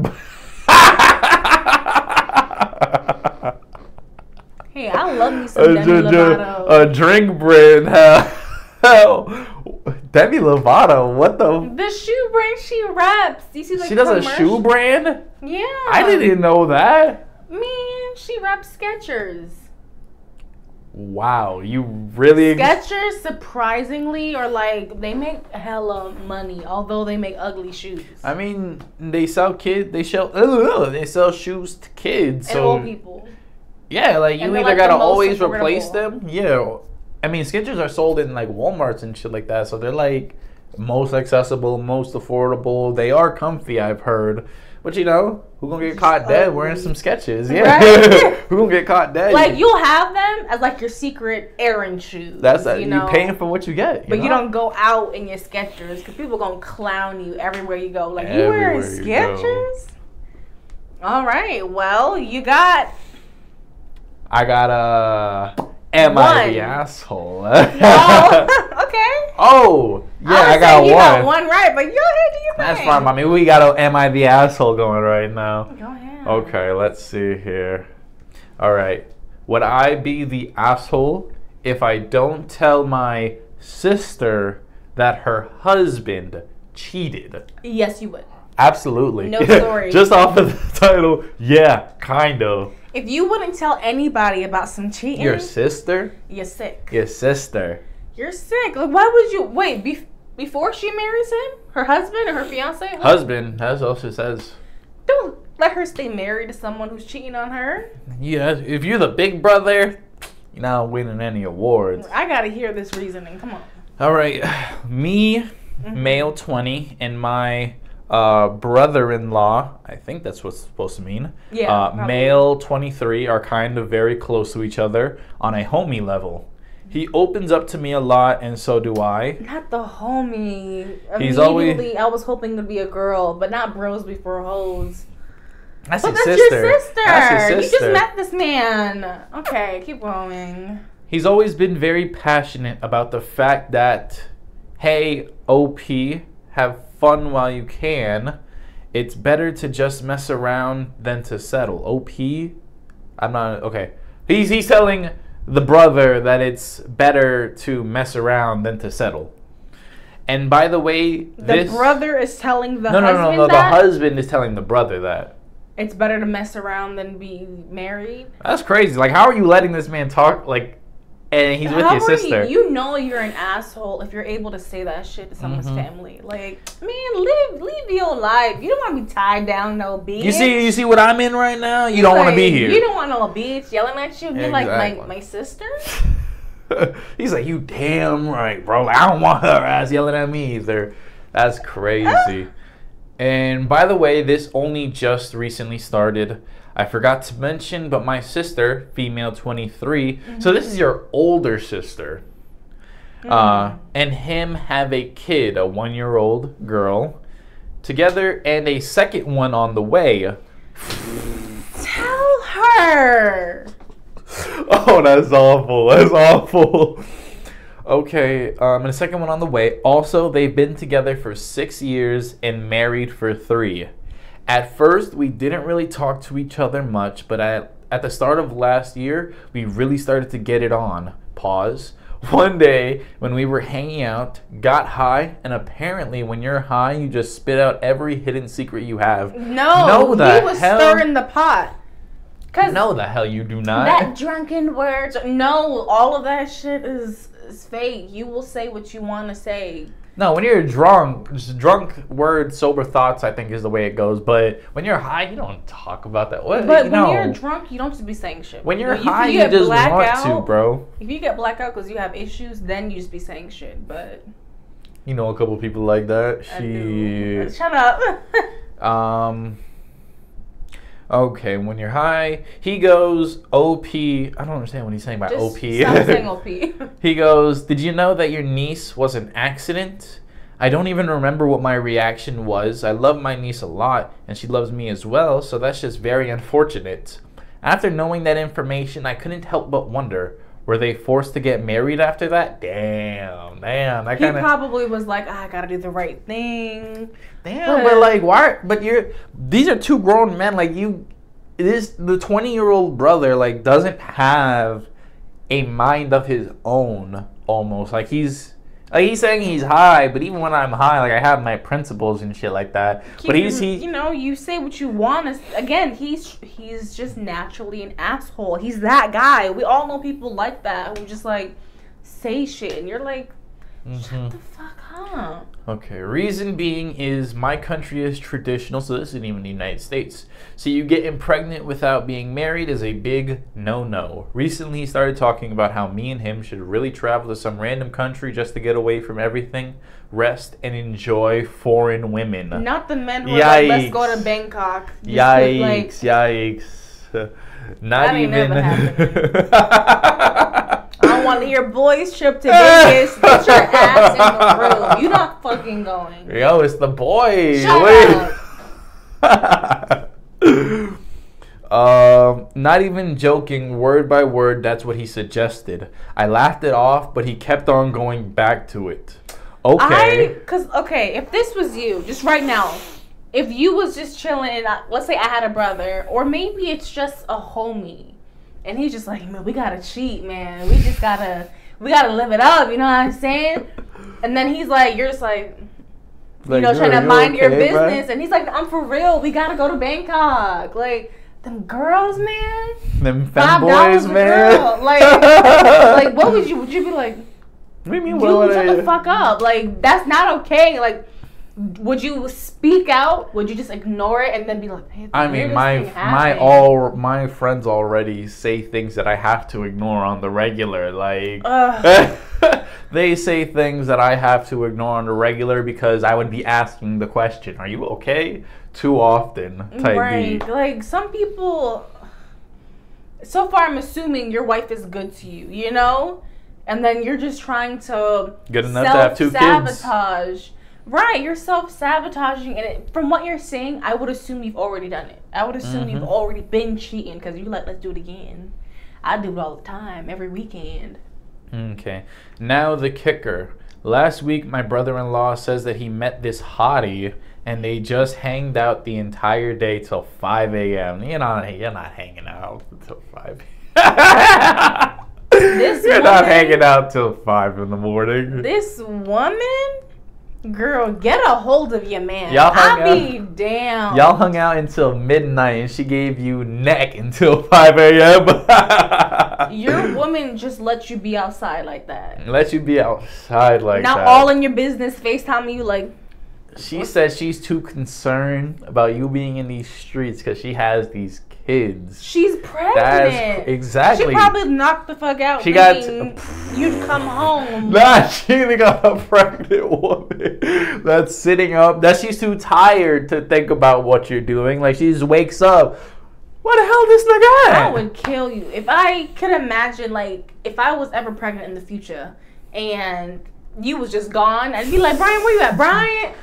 Hey, I love me some Demi Lovato. A drink brand. Hell, Demi Lovato. What the? The shoe brand she reps. Do you see like she does a shoe brand? Yeah. I didn't know that. Man, she reps Skechers. Wow, you really? Skechers, surprisingly, are like they make hella money, although they make ugly shoes. I mean, they sell they sell shoes to kids and old people. Yeah, like and you either like gotta the most always replace affordable. them. Yeah, I mean, Skechers are sold in like Walmarts and shit like that, so they're like most accessible, most affordable. They are comfy, I've heard. But you know, who gonna get caught dead wearing some Skechers? Yeah, right? Who gonna get caught dead? Like you'll have them as like your secret errand shoes. That's you know? You paying for what you get. But you don't go out in your Skechers because people gonna clown you everywhere you go. Like you wearing Everywhere you Skechers? All right. Well, you got. I got Am I the asshole? Oh, okay. Oh, yeah, I got one. You got one right, but go ahead, do your thing. That's fine, mommy. We got a Am I the asshole going right now. Go ahead. Okay, let's see here. All right. Would I be the asshole if I don't tell my sister that her husband cheated? Yes, you would. Absolutely. No story. Just off of the title, yeah, kind of. If you wouldn't tell anybody about some cheating, Your sister? you're sick. Your sister. You're sick. Like, why would you wait before she marries him? Her husband or her fiance? Husband, that's all she says. Don't let her stay married to someone who's cheating on her. Yeah, if you're the big brother, you're not winning any awards. I gotta hear this reasoning. Come on. All right, me, male 20, and my brother-in-law, I think that's what's supposed to mean. Yeah. Male 23 are kind of very close to each other on a homie level. He opens up to me a lot, and so do I. Not the homie. He's always. Immediately, I was hoping to be a girl, but not bros before hoes. That's But his that's sister. your sister. That's his You sister. just met this man. Okay, keep going. He's always been very passionate about the fact that, hey, OP, have fun while you can. It's better to just mess around than to settle. OP? I'm not, okay. He's telling the brother that it's better to mess around than to settle. And by the way, the brother is telling the no, husband the that husband is telling the brother that it's better to mess around than be married. That's crazy. Like, how are you letting this man talk? Like, and he's with your sister. You know you're an asshole if you're able to say that shit to someone's family. Like, man, live your life. You don't want to be tied down no bitch. You see what I'm in right now? You don't want to be here. You don't want no bitch yelling at you. You're like my sister. He's like, you damn right, bro. I don't want her ass yelling at me either. That's crazy. And by the way, this only just recently started. I forgot to mention, but my sister, female 23, so this is your older sister, and him have a kid, a 1-year-old girl, together, and a second one on the way. Tell her. Oh, that's awful. That's awful. Okay, and a second one on the way. Also, they've been together for 6 years and married for 3. At first, we didn't really talk to each other much, but at the start of last year, we really started to get it on. Pause. One day, when we were hanging out, got high, and apparently when you're high, you just spit out every hidden secret you have. No, he was stirring the pot. No, the hell you do not. That drunken words. No, all of that shit is fake. You will say what you want to say. No, when you're drunk, just drunk words, sober thoughts, I think is the way it goes. But when you're high, you don't talk about that. What? But when you're drunk, you don't just be saying shit. When you're high, you just want to, bro. If you get blackout because you have issues, then you just be saying shit. But you know a couple people like that. Shut up. Okay, when you're high, he goes, OP. I don't understand what he's saying by OP. Stop saying OP. He goes, did you know that your niece was an accident? I don't even remember what my reaction was. I love my niece a lot, and she loves me as well, so that's just very unfortunate. After knowing that information, I couldn't help but wonder, were they forced to get married after that? Damn. He probably was like, I gotta do the right thing. Damn, but like, why? But these are two grown men. Like, the 20-year-old brother, like, doesn't have a mind of his own, almost. Like, he's saying he's high, but even when I'm high, like, I have my principles and shit like that. But you say what you want. Again, he's just naturally an asshole. He's that guy. We all know people like that who just, like, say shit. And you're like, shut the fuck up. Okay, reason being is my country is traditional, so this isn't even the United States. So you getting pregnant without being married is a big no-no. Recently he started talking about how me and him should really travel to some random country just to get away from everything, rest, and enjoy foreign women. Not the men who are like, let's go to Bangkok. Yikes. Not even. Never happening. I don't want to hear boys trip to Vegas. Get your ass in the room. You're not fucking going. Yo, it's the boys. Shut up. Not even joking, word by word, that's what he suggested. I laughed it off, but he kept on going back to it. Okay. If this was you, just right now, if you was just chilling, and let's say I had a brother, or maybe it's just a homie, and he's just like, man, we gotta cheat, man. We gotta live it up, you know what I'm saying? And then he's like, you're just like trying to mind your business, bro? And he's like, I'm for real. We gotta go to Bangkok. Like, them girls, man. Them femboys, man. Girl. Like, what would you be like? What do you mean? Shut the fuck up. Like, that's not okay. Like, would you speak out? Would you just ignore it and then be like, hey, I mean, my friends already say things that I have to ignore on the regular. Like, they say things that I have to ignore on the regular because I would be asking the question, "Are you okay?" too often. Right. Like, some people. So far, I'm assuming your wife is good to you, you know, and then you're just trying to good enough to have 2 kids. Right, you're self-sabotaging, and from what you're saying, I would assume you've already done it. I would assume you've already been cheating, because you're like, let's do it again. I do it all the time, every weekend. Okay. Now the kicker. Last week, my brother-in-law says that he met this hottie, and they just hanged out the entire day till 5 a.m. You're not hanging out until 5 You're not hanging out till 5 in the morning. This woman Girl, get a hold of your man. Y'all hung I'll be damn. Y'all hung out until midnight, and she gave you neck until 5 a.m. Your woman just lets you be outside like that. Let you be outside like Not that. all in your business. FaceTime you like. She said she's too concerned about you being in these streets because she has these kids. She's pregnant. That's exactly. She probably knocked the fuck out. She got. You'd come home. Nah, she ain't got a pregnant woman that's sitting up. That she's too tired to think about what you're doing. Like she just wakes up. What the hell this nigga at? I would kill you if I could imagine. Like if I was ever pregnant in the future and you was just gone, I'd be like, Brian, where you at? Brian.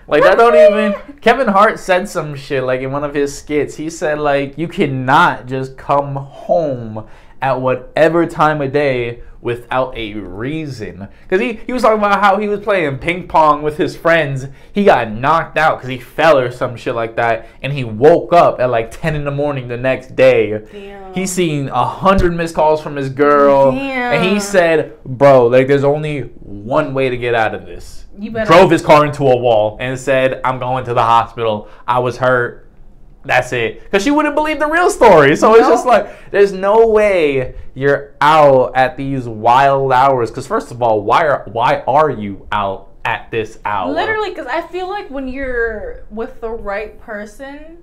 Like that don't even. Kevin Hart said some shit like in one of his skits. He said like you cannot just come home at whatever time of day without a reason. Because he was talking about how he was playing ping pong with his friends. He got knocked out because he fell or some shit like that. And he woke up at like 10 in the morning the next day. Damn. He's seen 100 missed calls from his girl. Damn. And he said, bro, like there's only one way to get out of this. You better. Drove his car into a wall and said, I'm going to the hospital. I was hurt. That's it. Because she wouldn't believe the real story. So it's just like, there's no way you're out at these wild hours. Because first of all, why are you out at this hour? Literally, because I feel like when you're with the right person,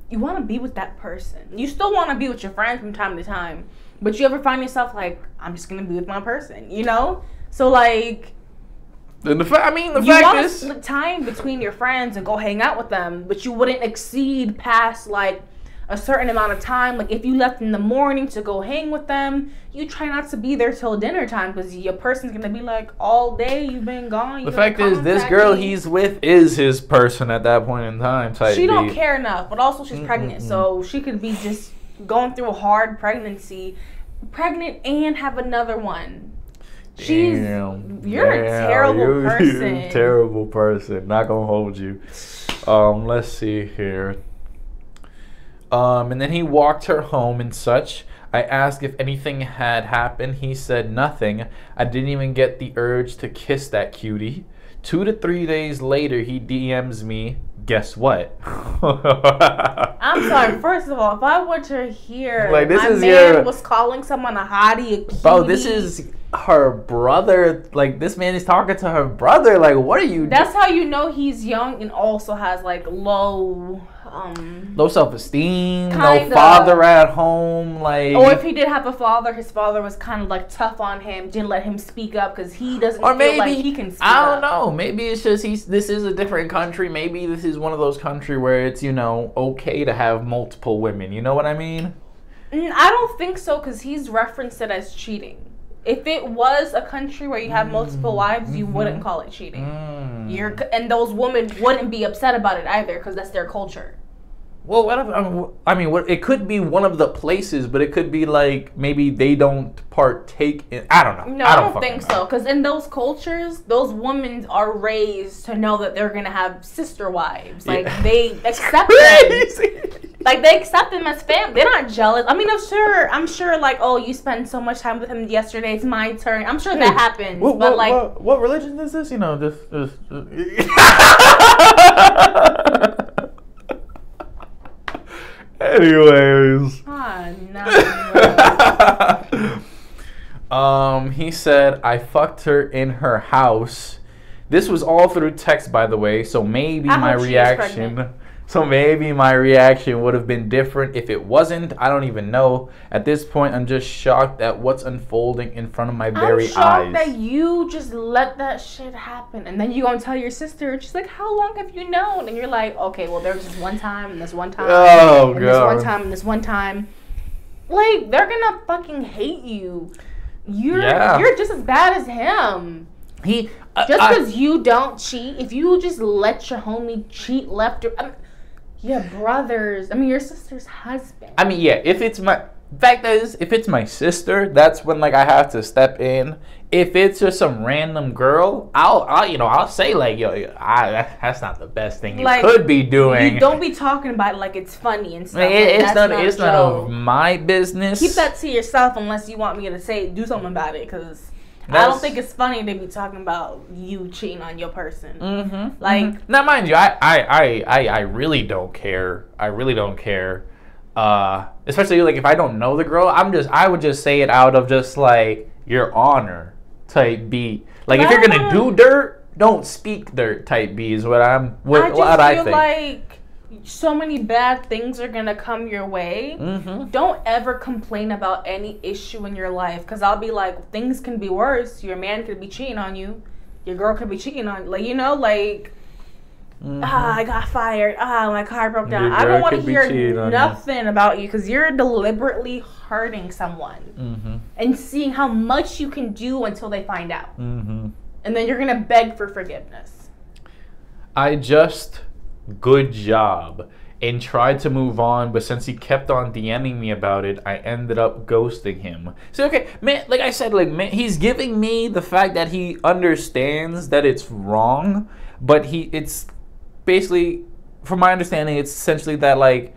you want to be with that person. You still want to be with your friends from time to time. But you ever find yourself like, I'm just going to be with my person, you know? So like... And the fact you is, want to split time between your friends and go hang out with them, but you wouldn't exceed past like a certain amount of time. Like if you left in the morning to go hang with them, you try not to be there till dinner time because your person's gonna be like, all day you've been gone. The fact is, this girl he's with is his person at that point in time. She don't care enough, but also she's pregnant, so she could be just going through a hard pregnant and have another one. You're a terrible person. You're a terrible person. Not gonna hold you. Let's see here. And then he walked her home and such. I asked if anything had happened. He said nothing. I didn't even get the urge to kiss that cutie. 2 to 3 days later, he DMs me. Guess what? I'm sorry. First of all, if I were to hear like this my is man was calling someone a hottie, a cutie. Bro, this is her brother. Like this man is talking to her brother. Like what are you? That's how you know he's young and also has like low self-esteem, no father at home. Like, or if he did have a father, his father was kind of like tough on him, didn't let him speak up because he doesn't feel like he can speak up. I don't know. Maybe it's just this is a different country. Maybe this is one of those countries where it's okay to have multiple women. You know what I mean? I don't think so because he's referenced it as cheating. If it was a country where you have multiple wives, you wouldn't call it cheating. And those women wouldn't be upset about it either because that's their culture. Well, it could be one of the places, but it could be like maybe they don't partake in. I don't know. No, I don't think so. Because in those cultures, those women are raised to know that they're gonna have sister wives. Like they accept them. Like they accept them as family. They're not jealous. I mean, I'm sure. Like, oh, you spent so much time with him yesterday. It's my turn. I'm sure that happens. What religion is this? Just. Anyways. He said I fucked her in her house. This was all through text, by the way, so maybe my reaction would have been different if it wasn't. I don't even know. At this point, I'm just shocked at what's unfolding in front of my very eyes. I'm shocked that you just let that shit happen. And then you gonna tell your sister, and she's like, how long have you known? And you're like, okay, well, there was just one time, and this one time, and this one time, and this one time. Like, they're gonna fucking hate you. You're just as bad as him. Just because you don't cheat, if you just let your homie cheat left or... your brothers, your sister's husband. If it's my sister, that's when like I have to step in. If it's just some random girl, I'll say like, that's not the best thing you could be doing. You don't be talking about it like it's funny and stuff. It's none of my business. Keep that to yourself unless you want me to do something about it, because I don't think it's funny to be talking about you cheating on your person. Now, mind you, I really don't care. I really don't care. Especially like if I don't know the girl, I would just say it out of just like your honor type beat. Like if you're gonna do dirt, don't speak dirt type B is what I think. Like so many bad things are gonna come your way. Don't ever complain about any issue in your life, because I'll be like, things can be worse. Your man could be cheating on you. Your girl could be cheating on you. Like, you know, like, I got fired. My car broke down. I don't want to hear nothing about you, because you're deliberately hurting someone and seeing how much you can do until they find out. And then you're gonna beg for forgiveness. Good job, and tried to move on, but since he kept on DMing me about it, I ended up ghosting him. So okay, man, like I said, like, man, he's giving me the fact that he understands that it's wrong, but it's basically, from my understanding, it's essentially that, like,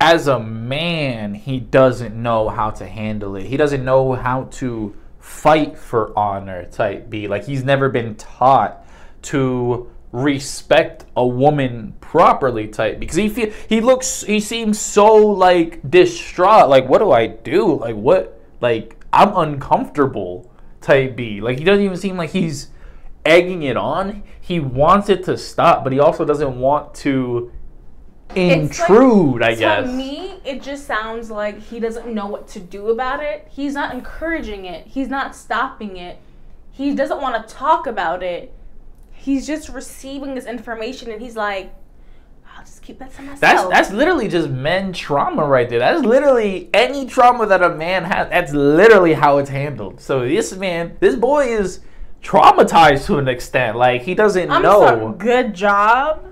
as a man, he doesn't know how to handle it. He doesn't know how to fight for honor type B. Like, he's never been taught to respect a woman properly type, because he seems so like distraught, like, what do I do, like, what, like, I'm uncomfortable type B. Like, he doesn't even seem like he's egging it on. He wants it to stop, but he also doesn't want to intrude, like, I guess. To me, it just sounds like he doesn't know what to do about it. He's not encouraging it. He's not stopping it. He doesn't want to talk about it. He's just receiving this information, and he's like, I'll just keep that to myself. That's literally just men trauma right there. That's literally any trauma that a man has. That's literally how it's handled. So this boy is traumatized to an extent. Like, he doesn't know. Sorry, good job.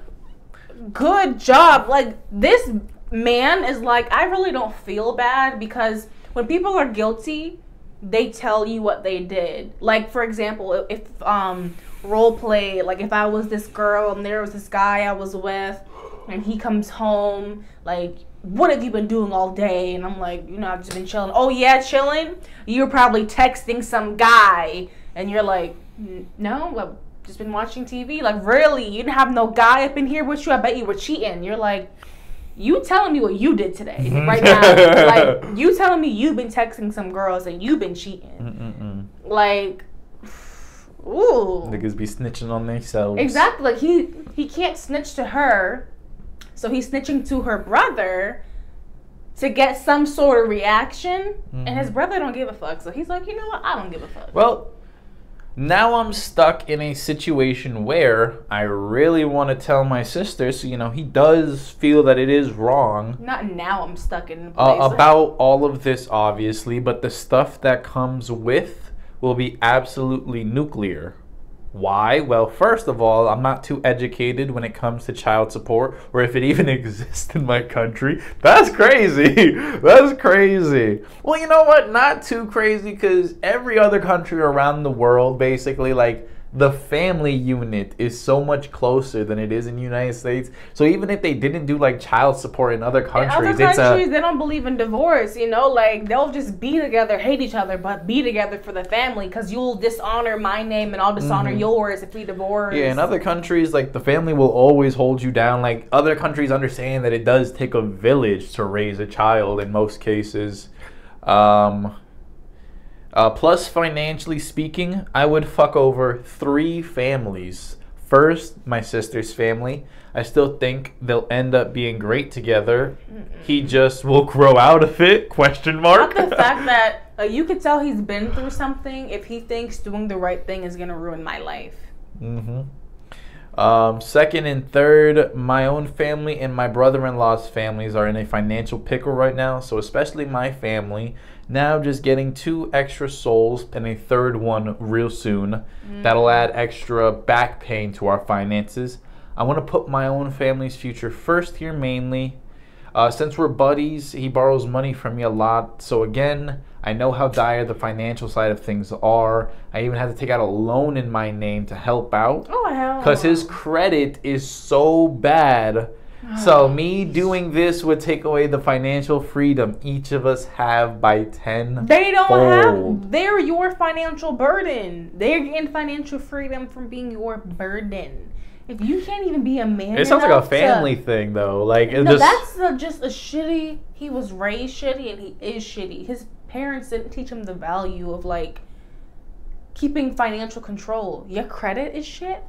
Good job. Like, this man is like, I really don't feel bad, because when people are guilty, they tell you what they did. Like, for example, if role play, like, if I was this girl and there was this guy I was with, and he comes home, like, what have you been doing all day? And I'm like, you know, I've just been chilling. Oh yeah, chilling? You're probably texting some guy. And you're like, no, I've just been watching TV. Like, really? You didn't have no guy up in here with you? I bet you were cheating. You're like, you telling me what you did today right now. Like, you telling me you've been texting some girls and you've been cheating. Like, ooh. Niggas be snitching on themselves. Exactly. Like, he can't snitch to her, so he's snitching to her brother to get some sort of reaction, and his brother don't give a fuck. So he's like, you know what? I don't give a fuck. Well, now I'm stuck in a situation where I really want to tell my sister, so, you know, he does feel that it is wrong. Not now I'm stuck in a place. About all of this, obviously, but the stuff that comes with will be absolutely nuclear. Why? Well, first of all, I'm not too educated when it comes to child support, or if it even exists in my country. That's crazy. That's crazy. Well, you know what? Not too crazy, because every other country around the world, basically, like, the family unit is so much closer than it is in the United States. So even if they didn't do, like, child support in other countries, they don't believe in divorce, you know? Like, they'll just be together, hate each other, but be together for the family, because you'll dishonor my name and I'll dishonor yours if we divorce. Yeah, in other countries, like, the family will always hold you down. Like, other countries understand that it does take a village to raise a child in most cases. Plus, financially speaking, I would fuck over 3 families. First, my sister's family. I still think they'll end up being great together. He just will grow out of it, question mark. Not the fact that you could tell he's been through something if he thinks doing the right thing is going to ruin my life. Second and third, my own family and my brother-in-law's families are in a financial pickle right now. So especially my family. Now just getting 2 extra souls and a third one real soon. That'll add extra back pain to our finances. I want to put my own family's future first here mainly. Since we're buddies, he borrows money from me a lot. So again, I know how dire the financial side of things are. I even had to take out a loan in my name to help out. Oh, hell. Because his credit is so bad So me doing this would take away the financial freedom each of us have by 10. They don't have. They're your financial burden. They're getting financial freedom from being your burden. If you can't even be a man, it sounds like a family thing, though. Like no, that's just a shitty. He was raised shitty, and he is shitty. His parents didn't teach him the value of like keeping financial control. Your credit is shit.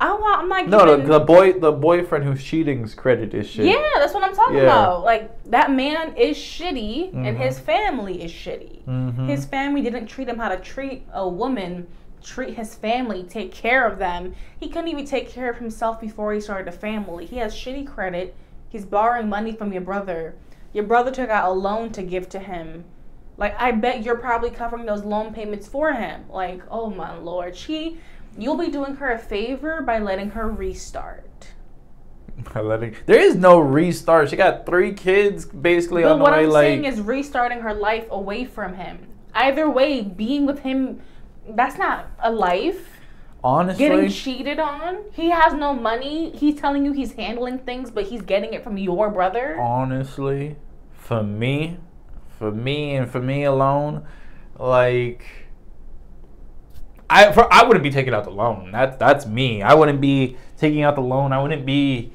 I'm like the boyfriend who's cheating's credit is shit. Yeah, that's what I'm talking about. Like that man is shitty, and his family is shitty. His family didn't treat him how to treat a woman. Treat his family, take care of them. He couldn't even take care of himself before he started a family. He has shitty credit. He's borrowing money from your brother. Your brother took out a loan to give to him. Like, I bet you're probably covering those loan payments for him. Like, oh my Lord. You'll be doing her a favor by letting her restart. There is no restart. She got 3 kids basically on the way. But what I'm saying is restarting her life away from him. Either way, being with him, that's not a life. Honestly, getting cheated on. He has no money. He's telling you he's handling things, but he's getting it from your brother. Honestly, for me and for me alone, like I wouldn't be taking out the loan. That's me. I wouldn't be taking out the loan. I wouldn't be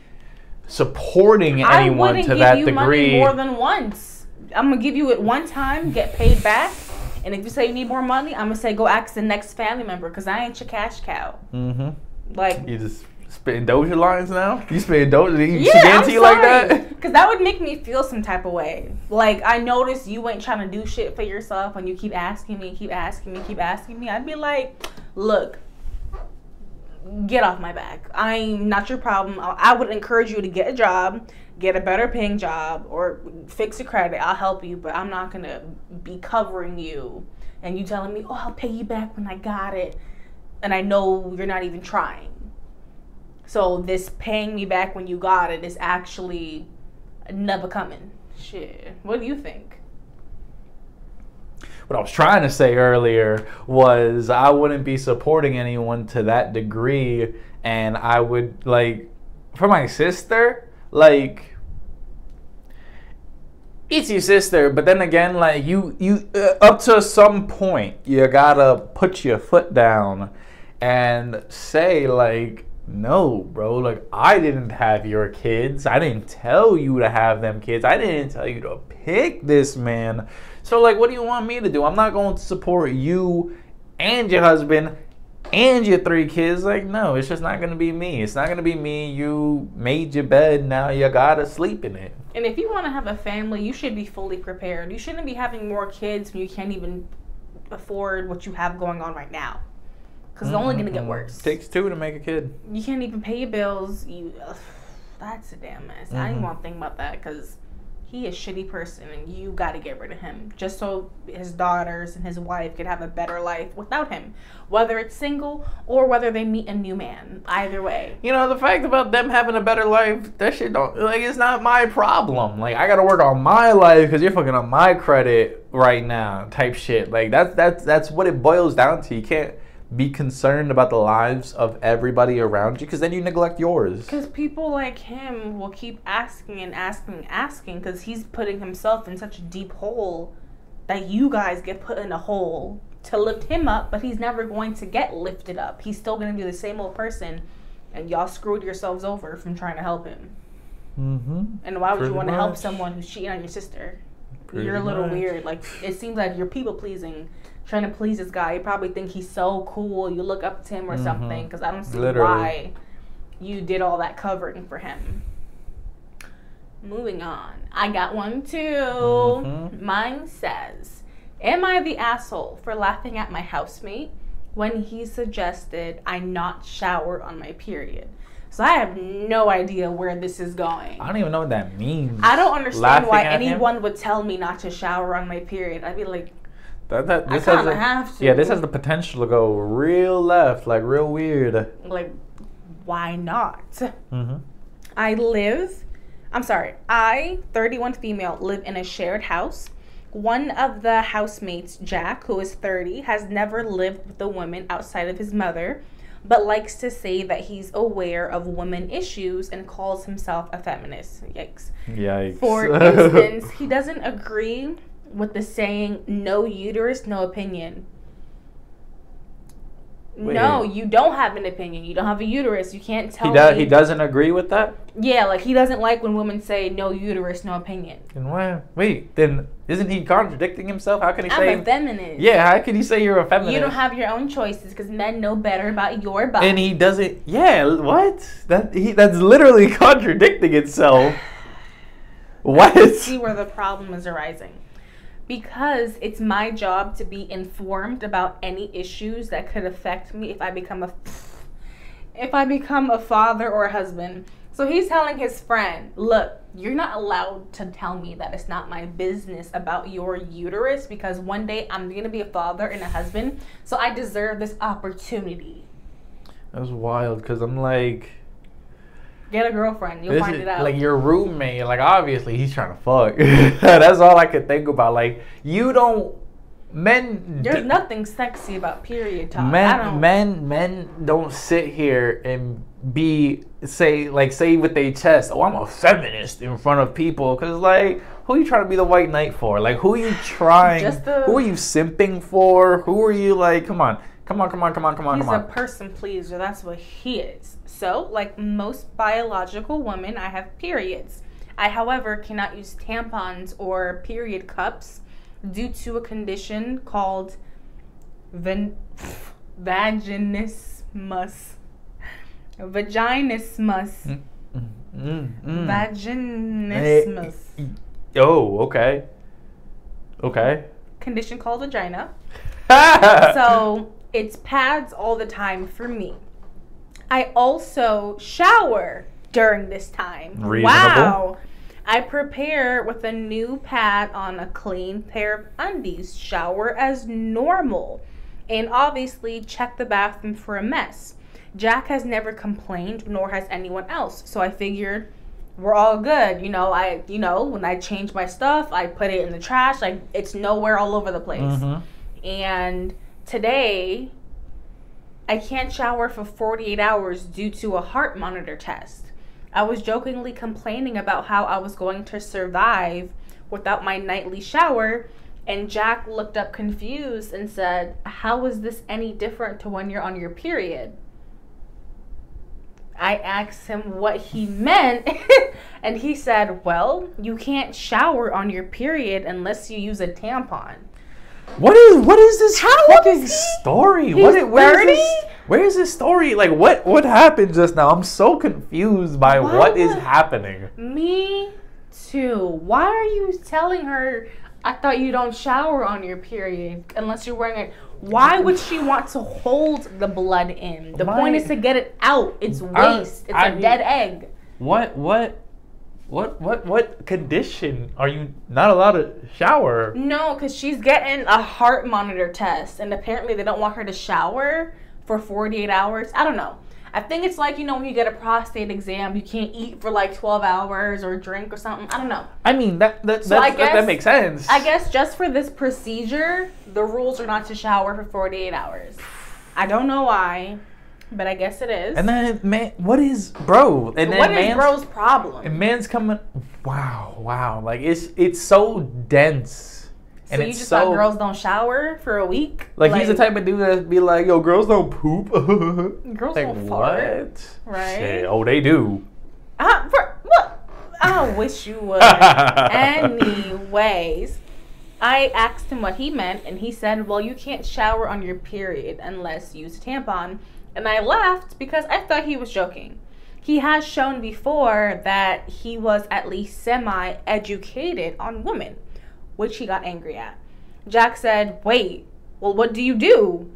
supporting anyone to that degree. I wouldn't give you money more than once. I'm gonna give you it one time, get paid back. And if you say you need more money, I'm going to say go ask the next family member because I ain't your cash cow. Like, you just spitting Doja lines now? You spitting Doja? Yeah, she getting to you like that? Because that would make me feel some type of way. Like, I noticed you ain't trying to do shit for yourself and you keep asking me, keep asking me, keep asking me. I'd be like, look, get off my back. I'm not your problem. I would encourage you to get a job. Get a better paying job or fix your credit. I'll help you, but I'm not going to be covering you and you telling me, oh, I'll pay you back when I got it. And I know you're not even trying. So this paying me back when you got it is actually never coming. Shit. What do you think? What I was trying to say earlier was I wouldn't be supporting anyone to that degree. And I would, like, for my sister... Like, it's your sister, but then again, like, you up to some point, you gotta put your foot down and say, like, no, bro, like, I didn't have your kids. I didn't tell you to have them kids. I didn't tell you to pick this man. So, like, what do you want me to do? I'm not going to support you and your husband and your 3 kids. Like, no, it's just not going to be me. It's not going to be me. You made your bed. Now you got to sleep in it. And if you want to have a family, you should be fully prepared. You shouldn't be having more kids when you can't even afford what you have going on right now. Because it's only going to get worse. Takes 2 to make a kid. You can't even pay your bills. That's a damn mess. I didn't want to think about that because he is a shitty person and you got to get rid of him just so his daughters and his wife could have a better life without him, whether it's single or whether they meet a new man. Either way, you know, the fact about them having a better life, that shit don't, like, it's not my problem. Like, I gotta work on my life because you're fucking up my credit right now type shit. Like, that's what it boils down to. You can't be concerned about the lives of everybody around you because then you neglect yours. Because people like him will keep asking and asking and asking because he's putting himself in such a deep hole that you guys get put in a hole to lift him up, but he's never going to get lifted up. He's still going to be the same old person, and y'all screwed yourselves over from trying to help him. And why would you want to help someone who's cheating on your sister? You're a little weird. Like, it seems like you're people pleasing, trying to please this guy. You probably think he's so cool. You look up to him or something, because I don't see why you did all that covering for him. Moving on. I got one too. Mine says, am I the asshole for laughing at my housemate when he suggested I not shower on my period? So I have no idea where this is going. I don't even know what that means. I don't understand why anyone would tell me not to shower on my period. I'd be like, I kind of have to. Yeah, this has the potential to go real left, like real weird. Like, why not? I, 31 female, live in a shared house. One of the housemates, Jack, who is 30, has never lived with a woman outside of his mother. but likes to say that he's aware of women issues and calls himself a feminist. Yikes. Yikes. For instance, he doesn't agree with the saying, no uterus, no opinion. Wait. No, you don't have an opinion. You don't have a uterus. You can't tell me. He doesn't agree with that? Yeah, like he doesn't like when women say no uterus, no opinion. And why? Wait, then isn't he contradicting himself? How can he say... I'm a feminist. Yeah, how can you say you're a feminist? You don't have your own choices because men know better about your body. And he doesn't... Yeah, what? That's literally contradicting itself. What? I see where the problem is arising. Because it's my job to be informed about any issues that could affect me if I become a father or a husband. So he's telling his friend, look, you're not allowed to tell me that it's not my business about your uterus because one day I'm going to be a father and a husband. So I deserve this opportunity. That was wild because I'm like... Get a girlfriend. You'll find it out. Like your roommate, like obviously he's trying to fuck. That's all I could think about. Like you don't... There's nothing sexy about period talk. Men don't sit here and say with their chest, oh, I'm a feminist in front of people, because like who are you trying to be the white knight for? Like who are you trying? Who are you simping for? Who are you like? Come on. He's a person pleaser. That's what he is. So, like most biological women, I have periods. I, however, cannot use tampons or period cups due to a condition called vaginismus. Vaginismus. Oh, okay. Okay. Condition called vagina. So it's pads all the time for me. I also shower during this time. Reasonable. Wow. I prepare with a new pad on a clean pair of undies, shower as normal, and obviously check the bathroom for a mess. Jack has never complained, nor has anyone else, so I figured we're all good. When I change my stuff, I put it in the trash, like it's nowhere all over the place. Mm-hmm. And today, I can't shower for 48 hours due to a heart monitor test. I was jokingly complaining about how I was going to survive without my nightly shower, and Jack looked up confused and said, how is this any different to when you're on your period? I asked him what he meant, and he said, well, you can't shower on your period unless you use a tampon. What is this fucking story? Where is this story? Like what happened just now? I'm so confused by what is happening. Me too. Why are you telling her I thought you don't shower on your period unless you're wearing it? Why would she want to hold the blood in? The point is to get it out. It's waste. It's a dead egg. What condition are you not allowed to shower? No, because she's getting a heart monitor test, and apparently they don't want her to shower for 48 hours. I don't know. I think it's like, when you get a prostate exam, you can't eat for like 12 hours or drink or something. I don't know. I mean, that makes sense. I guess just for this procedure, the rules are not to shower for 48 hours. I don't know why, but I guess it is. And then, man, what is bro's problem? And man's coming, wow. Like, it's so dense. And so you just thought girls don't shower for a week? Like he's the type of dude that be like, yo, girls don't poop. Girls like, don't fart. What? Right? Shit, oh, they do. What? I wish you would. Anyways, I asked him what he meant, and he said, well, you can't shower on your period unless you use a tampon. And I laughed because I thought he was joking. He has shown before that he was at least semi-educated on women, which he got angry at. Jack said, wait, well, what do you do?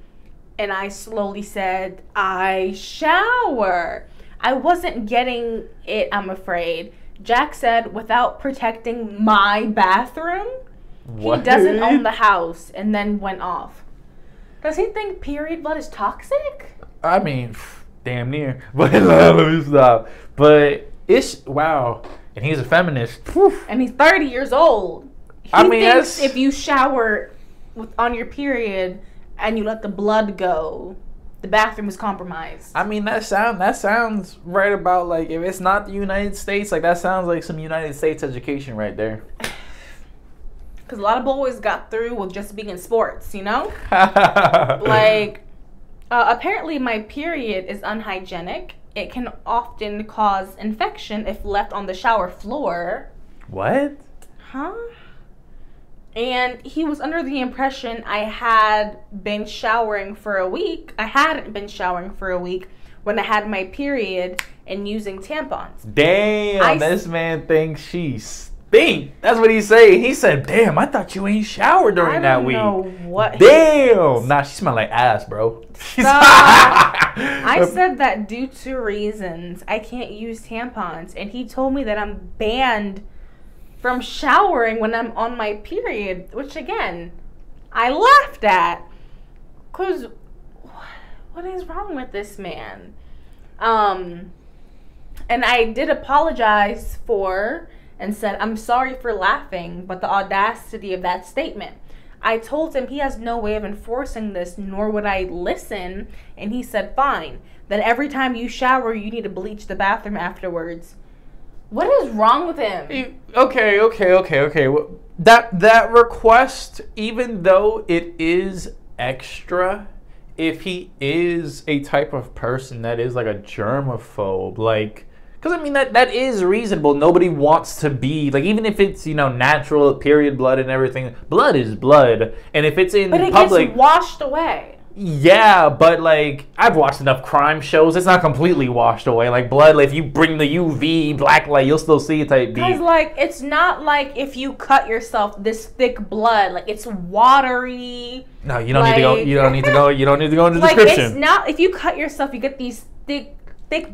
And I slowly said, I shower. I wasn't getting it, I'm afraid. Jack said, without protecting my bathroom? What? He doesn't own the house, and then went off. Does he think period blood is toxic? I mean, damn near. But let me stop. But it's, wow. And he's a feminist. And he's 30 years old. He thinks if you shower on your period and you let the blood go, the bathroom was compromised. I mean, that sounds right about, like, if it's not the United States, like, that sounds like some United States education right there. Because a lot of boys got through with just being in sports, you know? Like, apparently my period is unhygienic. It can often cause infection if left on the shower floor. What? Huh? And he was under the impression I had been showering for a week. I hadn't been showering for a week when I had my period and using tampons. Damn, this man thinks she stink. That's what he said. He said, damn, I thought you ain't showered during that week. I don't know what. Damn. Nah, she smelled like ass, bro. I said that due to reasons I can't use tampons. And he told me that I'm banned from showering when I'm on my period, which again, I laughed at. Cause what is wrong with this man? And I did apologize for and said, I'm sorry for laughing, but the audacity of that statement. I told him he has no way of enforcing this, nor would I listen, and he said, fine. Then every time you shower, you need to bleach the bathroom afterwards. What is wrong with him? Okay. That request, even though it is extra, if he is a type of person that is like a germaphobe, like, because I mean that is reasonable. Nobody wants to be like, even if it's, you know, natural period blood and everything. Blood is blood, and if it's in public, but it gets washed away. Yeah, but like, I've watched enough crime shows. It's not completely washed away. Like blood, like if you bring the UV black light, you'll still see it type B. Because like, it's not like if you cut yourself, this thick blood, like it's watery. No, you don't need to go. You don't need to go. You don't need to go into the description. It's not. If you cut yourself, you get these thick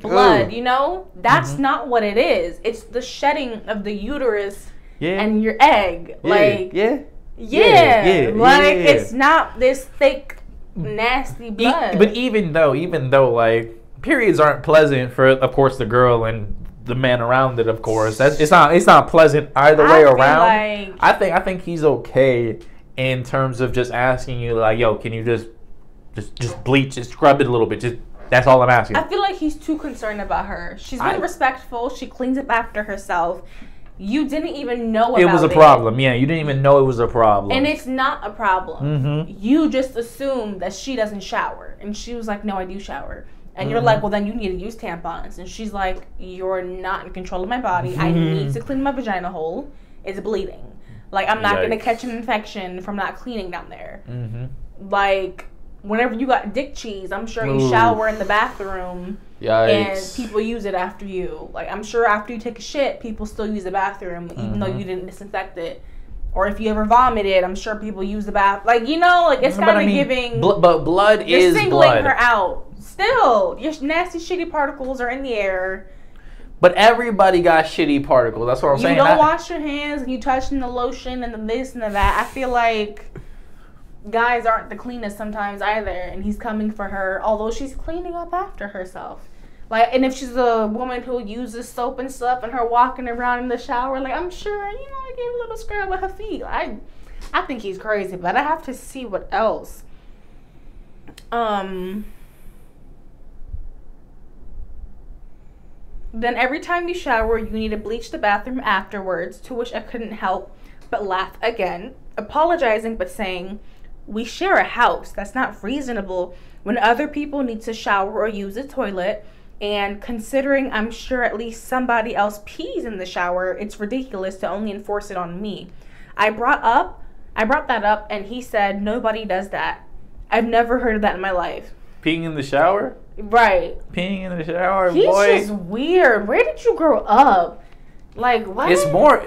blood. Ooh. You know, that's not what it is. It's the shedding of the uterus and your egg. Like it's not this thick, nasty blood. But even though like periods aren't pleasant for, of course, the girl and the man around it, of course, it's not pleasant either way around. I think he's okay in terms of just asking you, like, yo, can you just bleach it, scrub it a little bit, that's all I'm asking. I feel like he's too concerned about her. She's been respectful. She cleans up after herself. You didn't even know about it. It was a problem. Yeah, you didn't even know it was a problem. And it's not a problem. You just assumed that she doesn't shower. And she was like, no, I do shower. And you're like, well, then you need to use tampons. And she's like, you're not in control of my body. I need to clean my vagina hole. It's bleeding. Like, I'm not going to catch an infection from not cleaning down there. Like, whenever you got dick cheese, I'm sure you shower in the bathroom. Yikes. And people use it after you. Like, I'm sure after you take a shit, people still use the bathroom, even though you didn't disinfect it. Or if you ever vomited, I'm sure people use the bath. Like, you know, like, it's kind of giving. But blood is blood. You're singling her out. Still, your nasty, shitty particles are in the air. But everybody got shitty particles. That's what I'm saying. You don't wash your hands, and you touching the lotion and the this and the that. I feel like guys aren't the cleanest sometimes either, and he's coming for her, although she's cleaning up after herself. Like, and if she's a woman who uses soap and stuff, and her walking around in the shower, like, I'm sure, you know, I gave a little scrub with her feet. I think he's crazy, but I have to see what else. Then every time you shower, you need to bleach the bathroom afterwards, to which I couldn't help but laugh again, apologizing but saying, we share a house. That's not reasonable when other people need to shower or use a toilet. And considering I'm sure at least somebody else pees in the shower, it's ridiculous to only enforce it on me. I brought that up, and he said, nobody does that. I've never heard of that in my life. Peeing in the shower? Right. Peeing in the shower, He's boy. He's just weird. Where did you grow up? Like, what? It's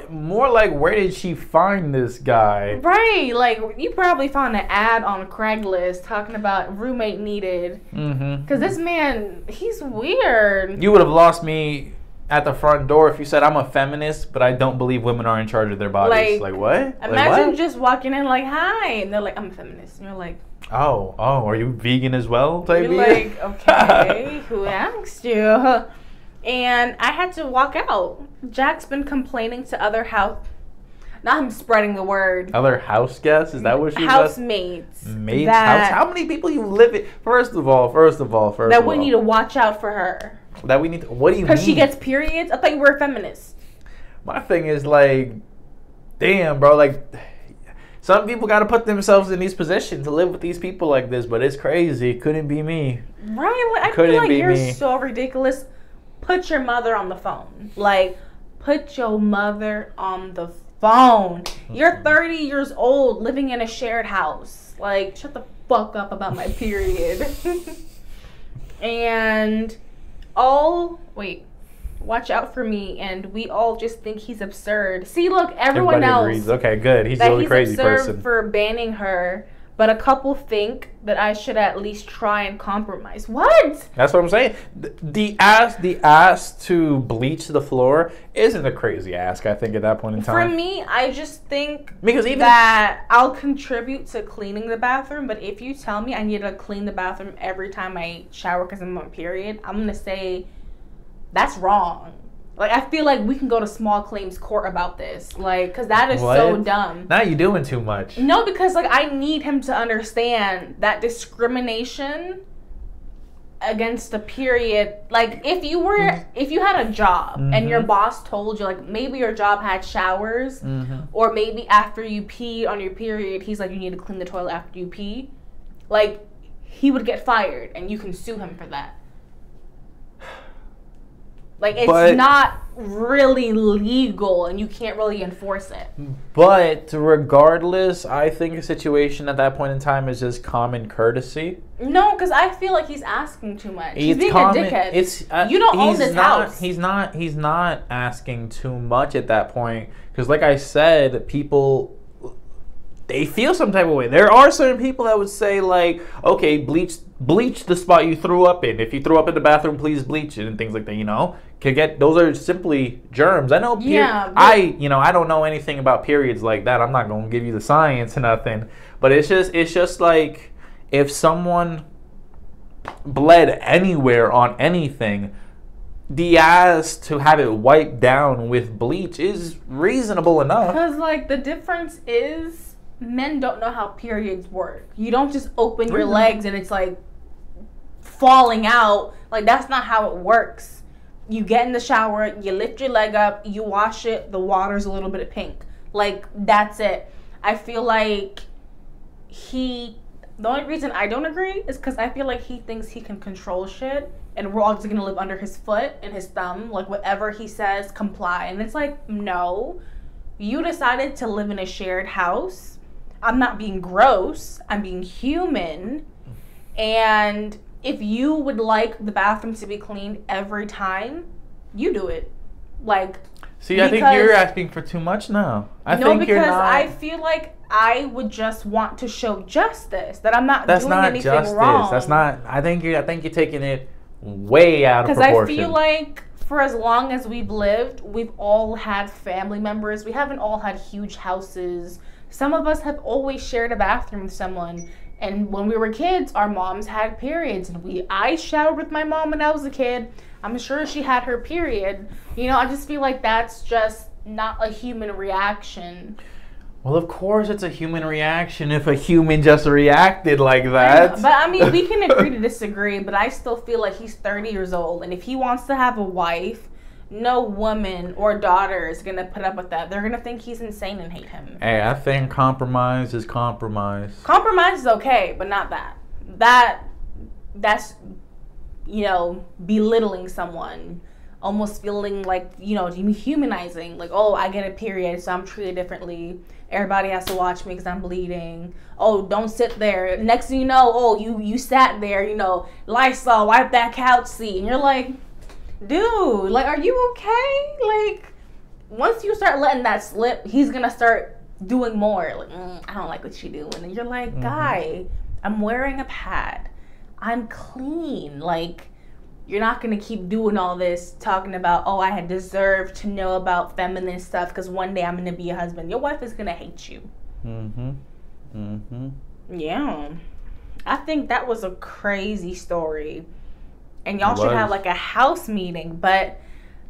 more like, where did she find this guy? Right. Like, you probably found an ad on Craigslist talking about roommate needed. Because this man, he's weird. You would have lost me at the front door if you said, I'm a feminist, but I don't believe women are in charge of their bodies. Like what? Imagine just walking in like, hi. And they're like, I'm a feminist. And you're like, oh, are you vegan as well? You're like, okay, who asked you? And I had to walk out. Jack's been complaining to other Not him spreading the word. Other house guests? Is that what she was? Housemates. Maids house? How many people you live in? First of all. That we need to watch out for her. That we need to, what do you mean? Because she gets periods? I thought you were a feminist. My thing is like, damn, bro, like, some people got to put themselves in these positions to live with these people like this, but it's crazy. It couldn't be me. Right? Like, I feel like you're so ridiculous. Put your mother on the phone. Like, put your mother on the phone. You're 30 years old living in a shared house. Like, shut the fuck up about my period. And watch out for me, and we all just think he's absurd. See, look, everybody else agrees. Okay, good. He's the only crazy person for banning her, but a couple think that I should at least try and compromise. What? That's what I'm saying. The ask to bleach the floor isn't a crazy ask, I think, at that point in time. For me, I just think even that I'll contribute to cleaning the bathroom, but if you tell me I need to clean the bathroom every time I shower because I'm on period, I'm going to say that's wrong. Like, I feel like we can go to small claims court about this. Like, because that is so dumb. Now you're doing too much. No, because, like, I need him to understand that discrimination against a period. Like, if you had a job and your boss told you, like, maybe your job had showers, or maybe after you pee on your period, he's like, you need to clean the toilet after you pee. Like, he would get fired, and you can sue him for that. Like, it's not really legal, and you can't really enforce it. But regardless, I think a situation at that point in time is just common courtesy. No, because I feel like he's asking too much. He's being a dickhead. You don't own this house. He's not asking too much at that point. Because like I said, people, they feel some type of way. There are certain people that would say, like, okay, bleach the spot you threw up in. If you threw up in the bathroom, please bleach it, and things like that, you know? Those are simply germs. I know. I don't know anything about periods like that. I'm not gonna give you the science or nothing. But it's just like, if someone bled anywhere on anything, the ask to have it wiped down with bleach is reasonable enough. Because, like, the difference is men don't know how periods work. You don't just open your legs and it's like falling out. Like, that's not how it works. You get in the shower, you lift your leg up, you wash it, the water's a little bit pink. Like, that's it. I feel like the only reason I don't agree is because I feel like he thinks he can control shit, and we're all just gonna live under his foot and his thumb. Like, whatever he says, comply. And it's like, no. You decided to live in a shared house. I'm not being gross. I'm being human. And if you would like the bathroom to be cleaned every time, you do it. Like, see, I think you're asking for too much now. I feel like I would just want to show justice, that I'm not doing anything wrong. That's not. I think you're taking it way out of proportion. Because I feel like for as long as we've lived, we've all had family members. We haven't all had huge houses. Some of us have always shared a bathroom with someone. And when we were kids, our moms had periods. And I showered with my mom when I was a kid. I'm sure she had her period. You know, I just feel like that's just not a human reaction. Well, of course it's a human reaction if a human just reacted like that. But, I mean, we can agree to disagree. But I still feel like he's 30 years old. And if he wants to have a wife, no woman or daughter is going to put up with that. They're going to think he's insane and hate him. Hey, I think compromise is compromise. Compromise is okay, but not that. That's, you know, belittling someone. Almost feeling like, you know, dehumanizing. Like, oh, I get a period, so I'm treated differently. Everybody has to watch me because I'm bleeding. Oh, don't sit there. Next thing you know, oh, you sat there, you know, Lysol, wipe that couch seat. And you're like, dude, like, are you okay? Like, once you start letting that slip, he's gonna start doing more. Like, I don't like what you're doing. And you're like, guy, I'm wearing a pad. I'm clean. Like, you're not gonna keep doing all this, talking about, oh, I had deserved to know about feminine stuff because one day I'm gonna be a husband. Your wife is gonna hate you. Yeah. I think that was a crazy story. And y'all should have like a house meeting, but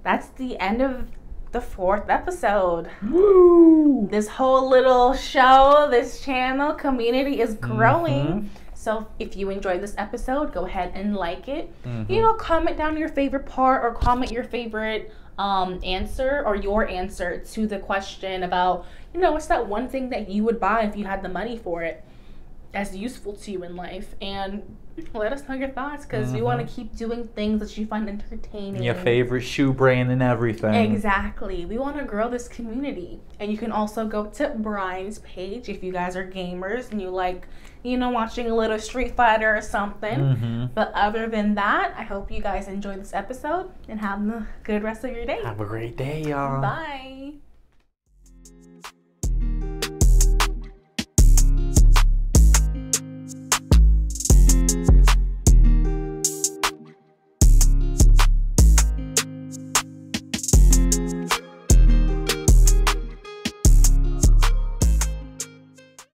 that's the end of the 4th episode. Woo! This whole little show, this channel community is growing. So if you enjoyed this episode, go ahead and like it. You know, comment down your favorite part or comment your favorite answer or your answer to the question about, you know, what's that one thing that you would buy if you had the money for it as useful to you in life. And let us know your thoughts, because we want to keep doing things that you find entertaining. Your favorite shoe brand and everything. Exactly. We want to grow this community. And you can also go to Brian's page if you guys are gamers and you like, you know, watching a little Street Fighter or something. But other than that, I hope you guys enjoyed this episode and have a good rest of your day. Have a great day, y'all. Bye.